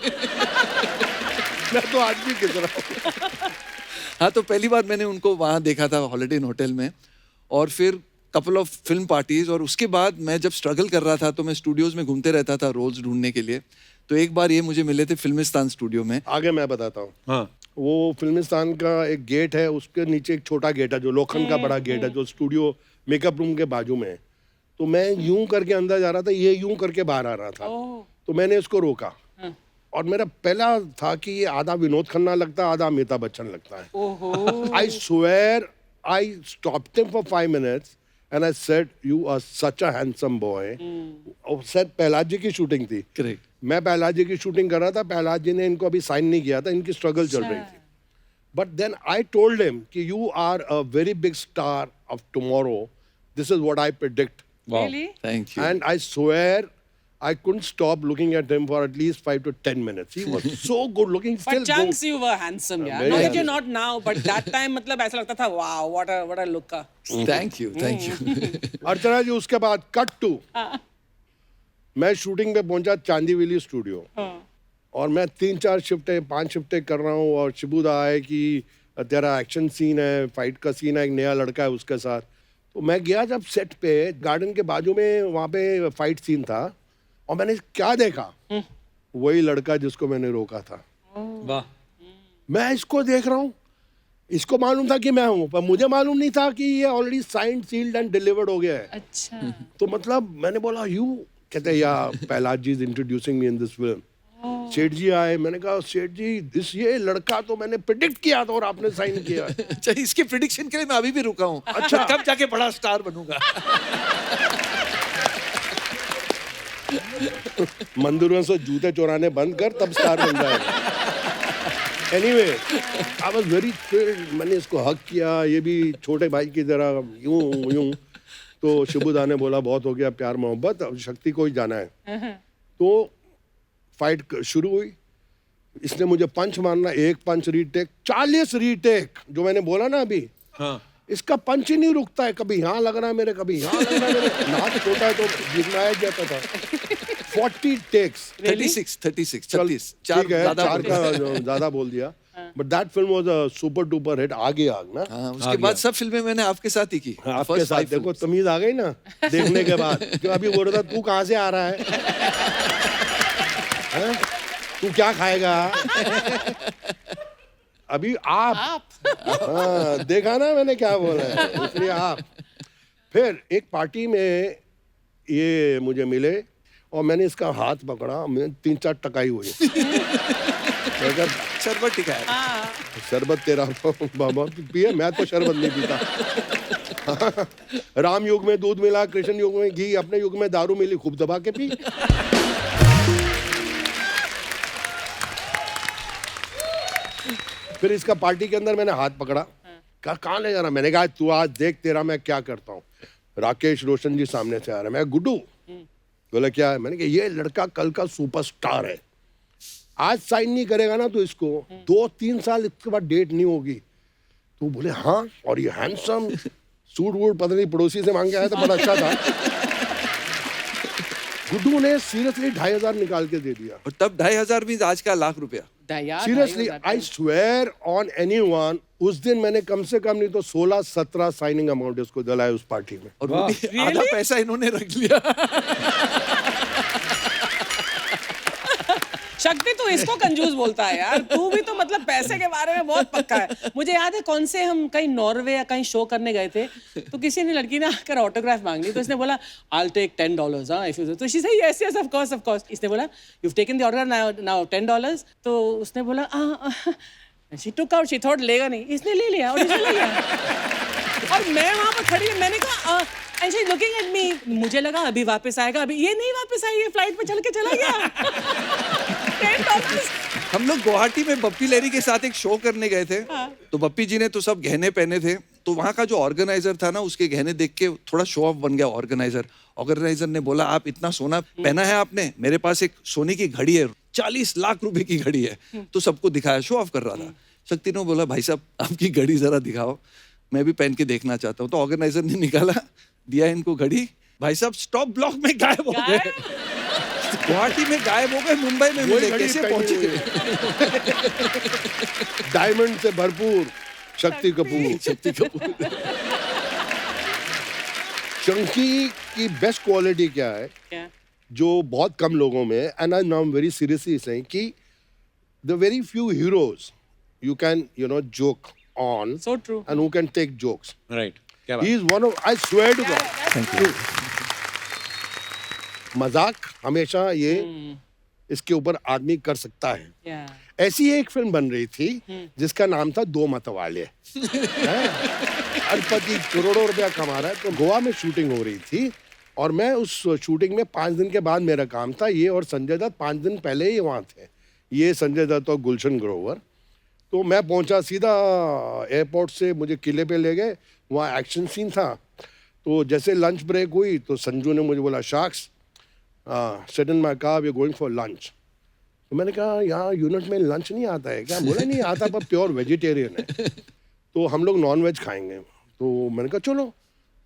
मैं तो आज भी घस रहा हूँ। हाँ, तो पहली बार मैंने उनको वहाँ देखा था हॉलिडे इन होटल में, और फिर कपल ऑफ फिल्म पार्टीज। और उसके बाद मैं जब स्ट्रगल कर रहा था तो मैं स्टूडियोज में घूमते रहता था रोल्स ढूंढने के लिए। तो एक बार ये मुझे मिले थे फिल्मिस्तान स्टूडियो में। आगे मैं बताता हूँ। हाँ। वो फिल्मिस्तान का एक गेट है, उसके नीचे एक छोटा गेट है जो लोखंड का बड़ा गेट है जो स्टूडियो मेकअप रूम के बाजू में है। तो मैं यूं करके अंदर जा रहा था, ये यूं करके बाहर आ रहा था। तो मैंने इसको रोका और मेरा पहला था कि ये आधा विनोद खन्ना लगता है, आधा अमिताभ बच्चन लगता है। I swear I stopped him for 5 minutes and I said, you are such a handsome boy. और सर प्रहलाद जी की शूटिंग थी। करेक्ट। मैं प्रहलाद जी की शूटिंग कर रहा था, प्रहलाद जी ने इनको अभी साइन नहीं किया था, इनकी स्ट्रगल चल रही थी। But then I told him कि you are a very big star of tomorrow, this is what I predict. Thank you. And I swear I couldn't stop looking at him for at least 5 to 10 minutes. He was so good looking. Still But chunks you were handsome, yeah. very No, handsome. you're not now, but that time मतलब ऐसा लगता था, wow, what a look का। Thank you thank you. Archana ji उसके बाद cut to मैं shooting पे पहुंचा चांदीविली स्टूडियो और मैं 3-4 शिफ्टें 5 शिफ्टें कर रहा हूँ और शिबूदा है कि तेरा एक्शन सीन है, फाइट का सीन है, एक नया लड़का है उसके साथ। तो मैं गया जब सेट पे, गार्डन के बाजू में वहाँ पे फाइट सीन था और मैंने क्या देखा, वही लड़का जिसको मैंने रोका था। वाह। मैं इसको देख रहा हूँ, इसको मालूम था कि मैं हूँ पर मुझे मालूम नहीं था कि ये already signed sealed and delivered हो गया है। अच्छा। तो मतलब मैंने बोला यू, कहते हैं या Prahlad ji is introducing me in this film. सेठ जी आए, मैंने कहा सेठ जी ये लड़का तो मैंने प्रेडिक्ट किया था और आपने साइन किया। अच्छा, इसके प्रिडिक्शन के लिए मैं अभी भी रुका हूँ। अच्छा, कब जाके बड़ा स्टार बनूंगा। मंदिरों से जूते चुराने बंद कर तब स्टार बन जाएगा। Anyway I was very thrilled. मैंने इसको हक किया, ये भी छोटे भाई की तरह यूं यूं। तो शिबुदा ने बोला बहुत हो गया प्यार मोहब्बत, अब शक्ति को ही जाना है। तो फाइट शुरू हुई, इसने मुझे पंच मारना, एक पंच रीटेक, 40 रीटेक जो मैंने बोला ना अभी। हाँ। इसका पंच ही नहीं रुकता है, कभी यहाँ लग रहा है मेरे, कभी यहाँ लग रहा है मेरे। नाक छोटा है तो गिरनाया जाता था। 40 टेक्स। 36 ठीक है, 4 का ज्यादा बोल दिया। But that film was a super duper hit. आगे आग ना। हाँ, उसके बाद सब फिल्में मैंने आपके साथ ही की। आपके साथ देखो तमीज आ गई ना देखने के बाद। क्यों अभी बोल रहा था तू कहाँ से आ रहा है? तू क्या खाएगा? अभी आप। हाँ, देखा ना मैंने क्या बोला है, इसलिए आप। फिर एक पार्टी में ये मुझे मिले और मैंने इसका हाथ पकड़ा, मैं 3-4 टकाई हुई। शरबत टिकाया। शरबत तेरा बाबा पिए, मैं तो शरबत नहीं पीता। राम युग में दूध मिला, कृष्ण युग में घी, अपने युग में दारू मिली, खूब दबा के पी। फिर इसका पार्टी के अंदर मैंने हाथ पकड़ा, कहा कहाँ ले जा रहा? मैंने कहा तू आज देख तेरा मैं क्या करता हूँ। राकेश रोशन जी सामने से आ रहा है, मैं गुड्डू। बोला क्या है? मैंने कहा ये लड़का कल का सुपरस्टार है, आज साइन नहीं करेगा ना तो इसको 2-3 साल इसके बाद डेट नहीं होगी। तो बोले हाँ, और ये हैंडसम सूट वूट पता नहीं पड़ोसी से मांग के आया था, बड़ा अच्छा था। गुड्डू ने सीरियसली 2,500 निकाल के दे दिया। और तब 2,500 भी आज का लाख रुपया। Seriously I swear on anyone, उस दिन मैंने कम से कम नहीं तो 16-17 साइनिंग अमाउंट इसको दिलाया उस पार्टी में। और वो भी आधा पैसा इन्होंने रख लिया। शक्ति तो इसको कंजूस बोलता है यार, तू भी तो मतलब पैसे के बारे में बहुत पक्का है। मुझे याद है कौन से हम कहीं नॉर्वे या कहीं शो करने गए थे, तो किसी ने लड़की ने आकर ऑटोग्राफ मांग ली, तो इसने बोला I'll take $10 हाँ इफ यू, तो she said yes yes of course। इसने बोला you've taken the autograph now $10, तो उसने बोला she took out, she thought लेगा नहीं, इसने ले लिया और इसने ले लिया। और मैं वहां पर खड़ी, मैंने कहा and she's looking at me, मुझे लगा अभी वापस आएगा, अभी ये नहीं वापस आई, ये फ्लाइट पे चल के चला गया। $10। हम लोग गुवाहाटी में बप्पी लहरी के साथ एक शो करने गए थे। तो बप्पी जी ने तो सब गहने पहने थे, तो वहाँ का जो ऑर्गेनाइजर था ना, उसके गहने देख के थोड़ा शो ऑफ बन गया ऑर्गेनाइजर ने बोला आप इतना सोना पहना है आपने, मेरे पास एक सोने की घड़ी है, 40 लाख रुपए की घड़ी है। तो सबको दिखाया, शो ऑफ कर रहा था। शक्ति ने बोला भाई साहब आपकी घड़ी जरा दिखाओ, मैं भी पहन के देखना चाहता हूँ। तो ऑर्गेनाइजर ने निकाला, दिया इनको घड़ी, भाई साहब स्टॉप ब्लॉक में गायब हो गए। गुवाहाटी में गायब हो गए, मुंबई में मिले, कैसे पहुंचे? डायमंड से भरपूर शक्ति कपूर। चंकी की बेस्ट क्वालिटी क्या है? क्या? जो बहुत कम लोगों में, and I now very seriously saying कि the very few heroes you can joke on So true. and who can take jokes. Right, क्या He is one of, I swear to God. Thank you. मजाक हमेशा ये इसके ऊपर आदमी कर सकता है। Yeah. ऐसी एक फिल्म बन रही थी जिसका नाम था दो मतवाले। अरबपति करोड़ों रुपया कमा रहा है। तो गोवा में शूटिंग हो रही थी और मैं उस शूटिंग में 5 दिन के बाद मेरा काम था। ये और संजय दत्त 5 दिन पहले ही वहाँ थे, ये संजय दत्त और गुलशन ग्रोवर। तो मैं पहुंचा सीधा एयरपोर्ट से, मुझे किले पे ले गए, वहाँ एक्शन सीन था। तो जैसे लंच ब्रेक हुई तो संजू ने मुझे बोला शाक्स sit in my car, we are going for lunch. तो मैंने कहा यहाँ यूनिट में लंच नहीं आता है क्या? बोला नहीं आता, पर प्योर वेजिटेरियन है, तो हम लोग नॉन वेज खाएंगे। तो मैंने कहा चलो।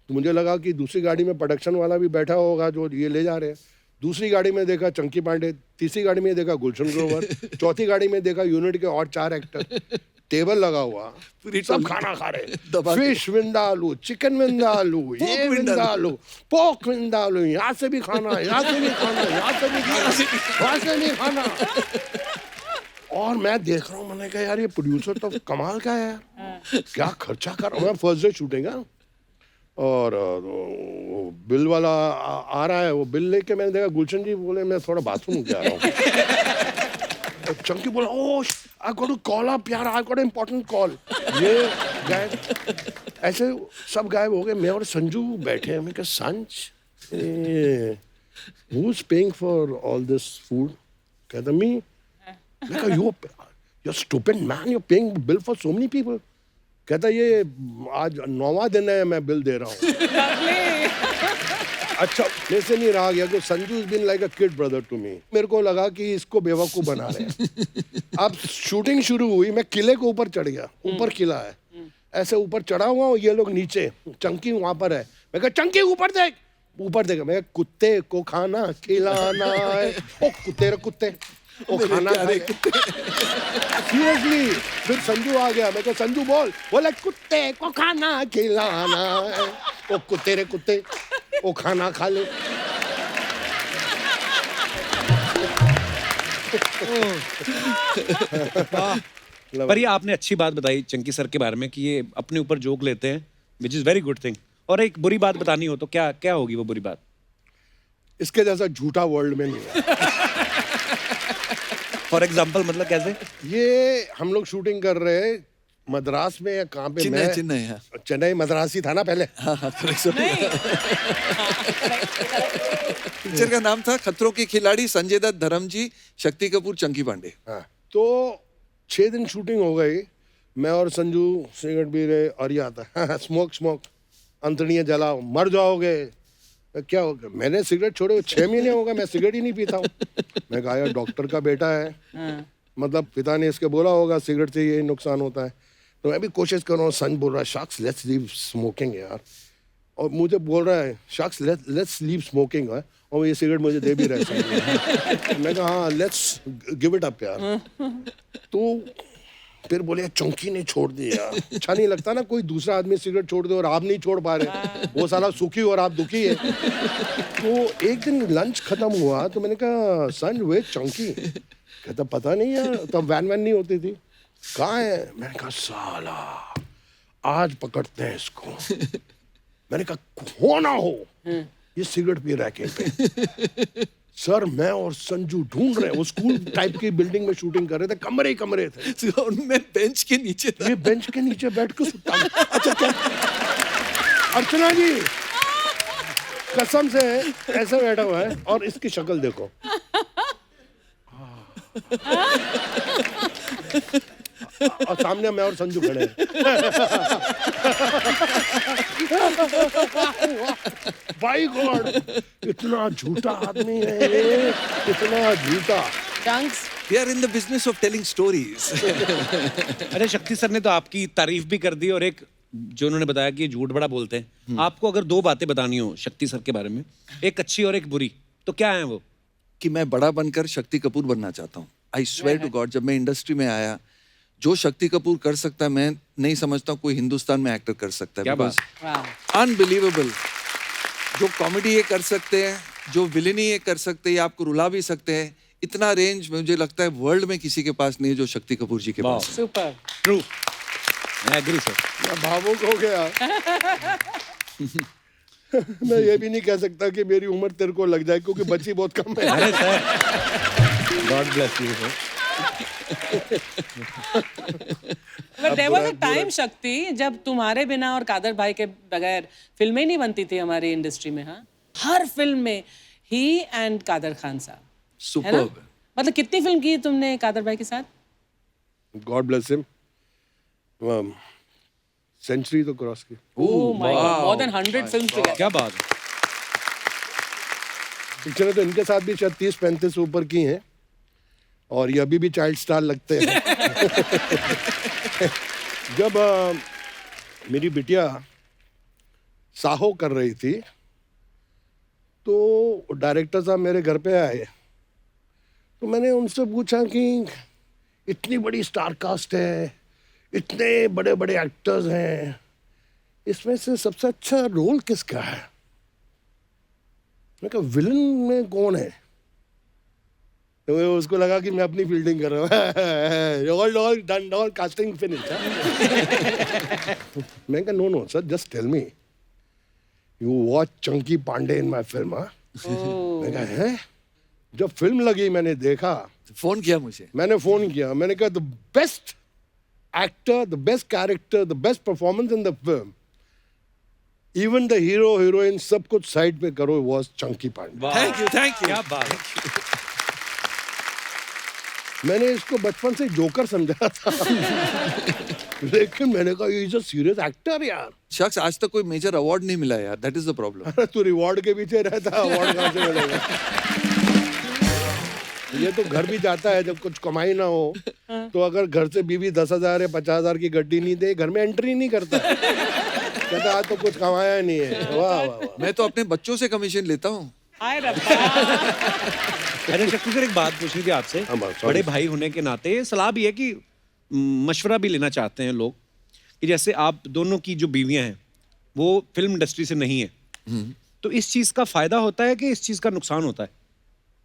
तो मुझे लगा कि दूसरी गाड़ी में प्रोडक्शन वाला भी बैठा होगा जो ये ले जा रहे हैं। दूसरी गाड़ी में देखा चंकी पांडे, तीसरी गाड़ी में देखा गुलशन ग्रोवर, चौथी गाड़ी में देखा यूनिट के और 4 एक्टर। टेबल लगा हुआ, सब खाना खा रहे, फिश विंदालू, चिकन विंदालू, ये विंदालू, पोर्क विंदालू, यहाँ से भी खाना, यहाँ से भी खाना, यहाँ से भी खाना, वहाँ से भी खाना। और मैं देख रहा हूँ, मैंने कहा यार ये प्रोड्यूसर तो कमाल का है यार, क्या खर्चा कर रहा हूँ। फर्स्ट डे शूटिंग है और बिल वाला आ रहा है, वो बिल लेके मैंने देखा गुलशन जी बोले मैं थोड़ा बाथरूम जा रहा हूँ। चंकी बोला oh I got to call up यार, आई गॉट इंपॉर्टेंट कॉल। ये गायब, ऐसे सब गायब हो गए। मैं और संजू बैठे हैं। मैं कहा Sanj who is paying for all this food? कहता मी। मैं कहा you are stupid man, you are paying bill for so many people. कहता ये आज 9वां दिन है मैं बिल दे रहा हूँ। अच्छा मेरे से नहीं रहा गया कि Sanju is been like a kid brother to me. मेरे को लगा कि इसको बेवकूफ बना रहे हैं। अब शूटिंग शुरू हुई, मैं किले के ऊपर चढ़ गया, ऊपर किला है, ऐसे ऊपर चढ़ा हुआ हूँ, ये लोग नीचे, चंकी वहां पर है। मैं कहा चंकी ऊपर देख, ऊपर देखा। मैं कुत्ते को खाना खिलाना है, ओ कुत्ते रे कुत्ते, ओ खाना सीरियसली। फिर संजू आ गया, मैं कहा संजू बोल, बोले कुत्ते को खाना खिलाना है, ओ कुत्ते रे कुत्ते, ओ खाना खा ले। पर ये आपने अच्छी बात बताई चंकी सर के बारे में कि ये अपने ऊपर जोक लेते हैं, which is very good thing. और एक बुरी बात बतानी हो तो क्या क्या होगी वो बुरी बात? इसके जैसा झूठा वर्ल्ड में नहीं है। फॉर एग्जाम्पल मतलब कैसे? ये हम लोग शूटिंग कर रहे हैं मद्रास में या कहाँ पे? चेन्नई, मैं चेन्नई, हाँ। चेन्नई मद्रासी था ना पहले। हाँ, पिक्चर का नाम था खतरों के खिलाड़ी, संजय दत्त, धर्मजी, शक्ति कपूर, चंकी पांडे। हाँ, तो 6 दिन शूटिंग हो गई। मैं और संजू सिगरेट पी रहे और ये आता स्मोक अंतड़ियाँ जलाओ, मर जाओगे। क्या हो गया? मैंने सिगरेट छोड़े 6 महीने हो गए, मैं सिगरेट ही नहीं पीता हूँ। मैं कहा यार डॉक्टर का बेटा है, मतलब पिता ने इसके बोला होगा सिगरेट से ये नुकसान होता है। तो मैं भी कोशिश कर रहा हूँ। संज बोल रहा है शख्स लेट्स लीव स्मोकिंग यार, और मुझे बोल रहा है शख्स लेट्स लीव स्मोकिंग है, और ये सिगरेट मुझे दे भी रहा है। मैं कहा हाँ लेट्स गिव इट अप यार। तो फिर बोले चौंकी ने छोड़ दी यार। अच्छा नहीं लगता ना कोई दूसरा आदमी सिगरेट छोड़ दे और आप नहीं छोड़ पा रहे, वो साला सुखी और आप दुखी है। तो एक दिन लंच खत्म हुआ तो मैंने कहा संज वे चौंकी? कहता पता नहीं यार, तब वैन नहीं होती थी, कहाँ है? मैंने कहा साला आज पकड़ते हैं इसको। मैंने कहा हो ना हो ये सिगरेट पी रहा है कहीं पे। सर मैं और संजू ढूंढ रहे हैं, वो स्कूल टाइप की बिल्डिंग में शूटिंग कर रहे थे, कमरे कमरे थे। उनमें बेंच के नीचे था। ये बेंच के नीचे बैठ के सुता। अच्छा क्या अर्चना जी कसम से ऐसे बैठा हुआ है और इसकी शक्ल देखो। और सामने मैं और संजू खड़े हैं। बाई गॉड इतना झूठा आदमी है ये, इतना झूठा। We are in the business of telling stories. अरे शक्ति सर ने तो आपकी तारीफ भी कर दी और एक जो उन्होंने बताया कि झूठ बड़ा बोलते हैं। आपको अगर 2 बातें बतानी हो शक्ति सर के बारे में, एक अच्छी और एक बुरी, तो क्या है वो? कि मैं बड़ा बनकर शक्ति कपूर बनना चाहता हूँ। आई स्वेयर टू गॉड, जब मैं इंडस्ट्री में आया, जो शक्ति कपूर कर सकता है मैं नहीं समझता कोई हिंदुस्तान में एक्टर कर सकता है। क्या बात? अनबिलीवेबल। जो कॉमेडी ये कर सकते हैं, जो विलेनी ये कर सकते हैं, ये आपको रुला भी सकते हैं। इतना रेंज मुझे लगता है वर्ल्ड में किसी के पास नहीं है जो शक्ति कपूर जी के पास। सुपर। ट्रू, मैं एग्री सर। मैं भावुक हो गया। मैं ये भी नहीं कह सकता कि मेरी उम्र तेरे को लग जाए क्योंकि बच्ची बहुत कम है। अरे sir God bless you sir. But there was a time शक्ति जब तुम्हारे बिना और कादर भाई के बगैर फिल्में नहीं बनती थी हमारी इंडस्ट्री में। हाँ, हर फिल्म में ही एंड कादर खान साहब। सुपर्ब। मतलब कितनी फिल्म की तुमने कादर भाई के साथ? God bless him. सेंचुरी तो क्रॉस की। Oh my God, more than 100 films together. क्या बात है। पिक्चरें तो इनके साथ भी शायद 30-35 ऊपर की हैं और ये अभी भी चाइल्ड स्टार लगते हैं। जब मेरी बिटिया साहो कर रही थी तो डायरेक्टर साहब मेरे घर पे आए, तो मैंने उनसे पूछा कि इतनी बड़ी स्टार कास्ट है, इतने बड़े बड़े एक्टर्स हैं, इसमें से सबसे अच्छा रोल किसका है? मैं कहा विलन में कौन है? तो उसको लगा कि मैं अपनी फील्डिंग कर रहा हूँ। All done, all casting finish. मैं कहा no sir just tell me you watch Chunky Pandey in my film. मैं कहा है? जब फिल्म लगी मैंने देखा, फोन किया मुझे, मैंने फोन किया, मैंने कहा the best actor, the best character, the best performance in the film, even the hero heroine सब कुछ साइड पे करो, was Chunky Pandey. Thank you. क्या बात है। मैंने इसको बचपन से जोकर समझा था। लेकिन मैंने कहा इज अ सीरियस एक्टर यार। शख्स आज तक कोई मेजर अवार्ड नहीं मिला यार, दैट इज द प्रॉब्लम। तू रिवॉर्ड के पीछे रहता, अवार्ड कहाँ से मिलेगा? ये तो घर भी जाता है जब कुछ कमाई ना हो, तो अगर घर से बीवी 10,000 या 50,000 की गड्डी नहीं दे, घर में एंट्री नहीं करता। कहता आज तो कुछ कमाया नहीं है। वाह वाह वाह। मैं तो अपने बच्चों से कमीशन लेता हूँ। अरे शक्ति सर एक बात पूछनी थी आपसे, बड़े भाई होने के नाते सलाह भी है कि मशवरा भी लेना चाहते हैं लोग कि जैसे आप दोनों की जो बीवियां हैं वो फिल्म इंडस्ट्री से नहीं है, तो इस चीज का फायदा होता है कि इस चीज का नुकसान होता है?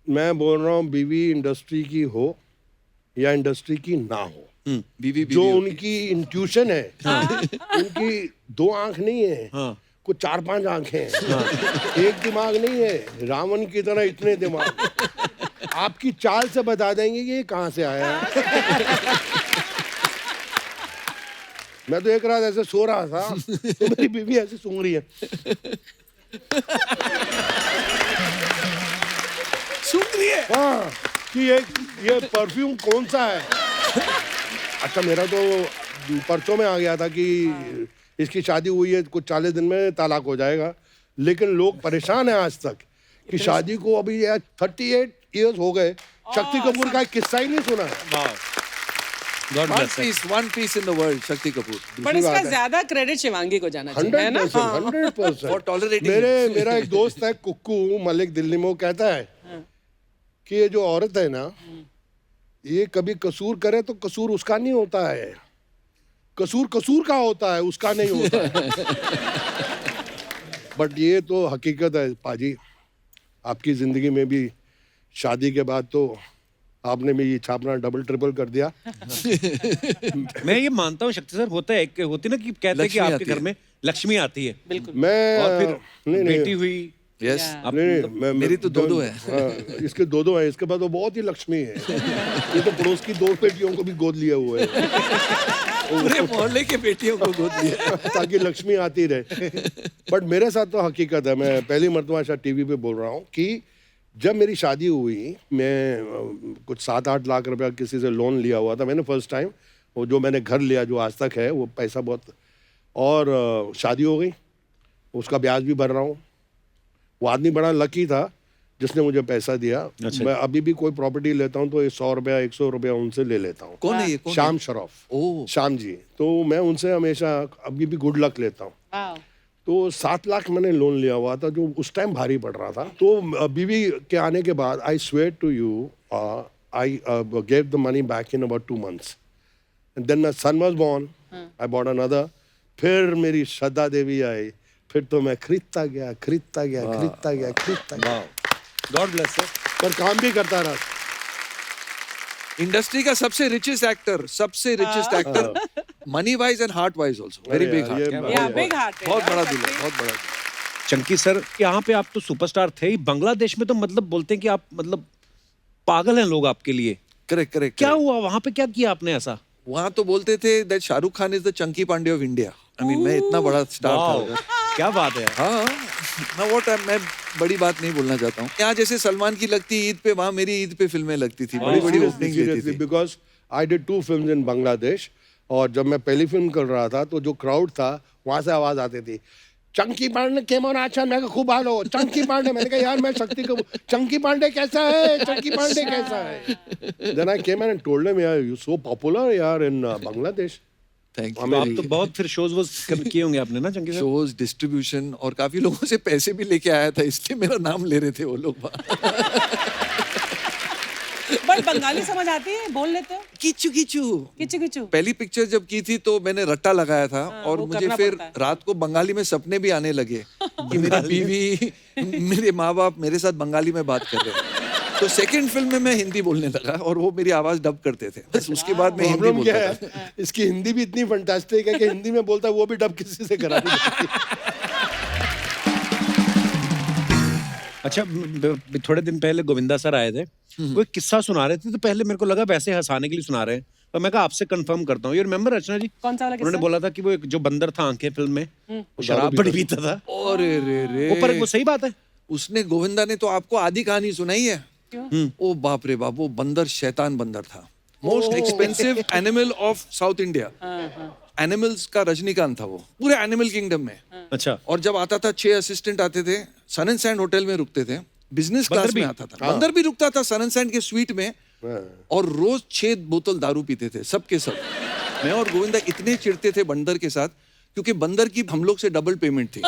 मैं बोल रहा हूँ बीवी इंडस्ट्री की हो या इंडस्ट्री की ना हो, बीवी जो उनकी इंट्यूशन है, उनकी 2 आंख नहीं है, कुछ 4-5 आंखें हैं। एक दिमाग नहीं है, रावण की तरह इतने दिमाग। आपकी चाल से बता देंगे कि ये कहाँ से आया है। मैं तो एक रात ऐसे सो रहा था तो मेरी बीवी ऐसे सूंघ रही है। सूंघ रही है? हाँ कि ये परफ्यूम कौन सा है। अच्छा मेरा तो परसों में आ गया था कि इसकी शादी हुई है, कुछ 40 दिन में तलाक हो जाएगा, लेकिन लोग परेशान हैं आज तक कि शादी को अभी 38 इयर्स हो गए, शक्ति कपूर का एक किस्सा ही नहीं सुना। One piece in the world, Shakti Kapoor. पर इसका ज्यादा क्रेडिट शिवांगी को जाना चाहिए, है ना? 100%। For tolerating मेरा एक दोस्त है कुक्कू मलिक दिल्ली में, वो कहता है कि ये जो औरत है ना, ये कभी कसूर करे तो कसूर उसका नहीं होता है, कसूर का होता है, उसका नहीं होता है। बट ये तो हकीकत है पाजी, आपकी जिंदगी में भी शादी के बाद तो आपने भी ये छापना डबल ट्रिपल कर दिया। मैं ये मानता हूँ शक्ति सर, होता है होती ना कि कहते हैं कि आपके घर में लक्ष्मी आती है। बिल्कुल। मैं और फिर नहीं बेटी हुई। यस, नहीं, मेरी तो दो है। इसके दो है, इसके बाद वो बहुत ही लक्ष्मी है। ये तो पड़ोस की 2 बेटियों को भी गोद लिया हुआ है। पूरे मोहल्ले के बेटियों को गोद लिया ताकि लक्ष्मी आती रहे। बट मेरे साथ तो हकीकत है, मैं पहली मरतबा शायद टीवी पे बोल रहा हूँ कि जब मेरी शादी हुई, मैं कुछ 7-8 लाख रुपया किसी से लोन लिया हुआ था मैंने फर्स्ट टाइम। वो जो मैंने घर लिया जो आज तक है वो पैसा बहुत, और शादी हो गई, उसका ब्याज भी भर रहा हूँ। वो आदमी बड़ा लकी था जिसने मुझे पैसा दिया। मैं अभी भी कोई प्रॉपर्टी लेता हूँ तो 100 रुपया 100 रुपया उनसे ले लेता हूँ। कौन है ये? श्याम शरफ, श्याम जी। तो मैं उनसे हमेशा अभी भी गुड लक लेता हूँ। तो 7 लाख मैंने लोन लिया हुआ था जो उस टाइम भारी पड़ रहा था। तो बीवी के आने के बाद I swear to you I gave the money back in about 2 months and then my son was born, I bought another. फिर मेरी श्रद्धा देवी आई, फिर तो मैं खरीदता गया। God bless sir. पर काम भी करता रहा। इंडस्ट्री का सबसे richest actor, money wise and heart wise also, very big heart. Big heart है, बहुत बड़ा दिल है, बहुत बड़ा दिल। चंकी सर, यहाँ पे आप तो सुपरस्टार थे ही, बांग्लादेश में तो मतलब बोलते हैं कि आप मतलब पागल हैं लोग आपके लिए। करेक्ट। क्या हुआ वहाँ पे, क्या किया आपने ऐसा? वहाँ तो बोलते थे that Shahrukh Khan is the Chunky Pandey of India. I mean मैं इतना बड़ा स्टार था उधर। क्या बात है। हाँ, मैं बड़ी बात नहीं बोलना चाहता हूँ। यहाँ जैसे सलमान की लगती ईद पे, वहाँ मेरी ईद पे फिल्में लगती थी, बड़ी बड़ी ओपनिंग देती थी। बिकॉज आई डिड 2 films इन बांग्लादेश, और जब मैं पहली फिल्म कर रहा था तो जो क्राउड था वहाँ से आवाज आती थी, Chunky Pandey came on action. मैं खूब हालो चंकी पांडे। मैंने कहा यार मैं शक्ति कपूर, चंकी पांडे कैसा है, चंकी पांडे कैसा है। Then I came and told him यार यू सो पॉपुलर यार इन बांग्लादेश। Thank you. आप तो बहुत फिर शोज किए होंगे आपने ना चंकी सर? शोज, डिस्ट्रीब्यूशन, और काफी लोगों से पैसे भी लेके आया था, इसलिए मेरा नाम ले रहे थे वो लोग। बट बंगाली समझ आती है, बोल लेते हो? किचू। पहली पिक्चर जब की थी तो मैंने रट्टा लगाया था, और मुझे फिर रात को बंगाली में सपने भी आने लगे कि मेरी बीवी, मेरे माँ बाप मेरे साथ बंगाली में बात कर रहे हैं। तो सेकंड फिल्म में मैं हिंदी बोलने लगा और वो मेरी आवाज डब करते थे। बस उसके बाद मैं हिंदी बोलता था। इसकी हिंदी भी इतनी फंटास्टिक है कि हिंदी में बोलता है वो भी डब किसी से करा नहीं सकती। अच्छा, थोड़े दिन पहले गोविंदा सर आए थे, वो एक किस्सा सुना रहे थे, तो पहले मेरे को लगा वैसे हंसाने के लिए सुना रहे हैं, तो मैं कहा आपसे कंफर्म करता हूँ। ये रिमेम्बर रचना जी? कौन सा वाला किस्सा? उन्होंने बोला था कि वो एक जो बंदर था आंखें फिल्म में, वो शराब बड़ी पीता था। अरे रे, वो पर वो सही बात है। उसने, गोविंदा ने तो आपको आधी कहानी सुनाई है। ओ बाप रे बाप, वो बंदर शैतान बंदर था। Most expensive animal of south India. Animals का रजनीकांत था वो, पूरे एनिमल किंगडम में। अच्छा। और जब आता था 6 असिस्टेंट आते थे, सन एंड सैंड होटल में रुकते थे, बिजनेस क्लास में आता था। बंदर भी रुकता था सन एंड सैंड के स्वीट में, और रोज 6 बोतल दारू पीते थे सब के सब। मैं और गोविंदा इतने चिढ़ते थे बंदर के साथ, क्योंकि बंदर की हम लोग से डबल पेमेंट थी।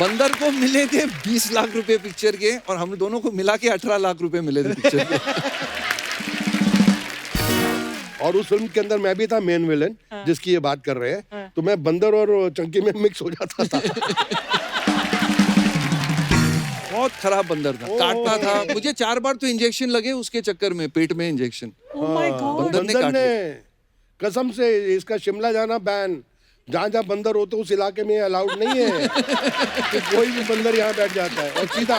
बंदर को मिले थे 20 लाख रुपए पिक्चर के, और हम दोनों को मिला के 18 लाख रुपए मिले थे पिक्चर के। और उस फिल्म के अंदर मैं भी था मेन विलेन, जिसकी ये बात कर रहे हैं। तो मैं बंदर और चंकी में मिक्स हो जाता था। बहुत खराब बंदर था, काटता था मुझे 4 बार तो इंजेक्शन लगे उसके चक्कर में, पेट में इंजेक्शन। बंदर ने कसम से, इसका शिमला जाना बैन, जहाँ बंदर होते उस इलाके में अलाउड नहीं है कि कोई भी बंदर यहाँ बैठ जाता है, और सीधा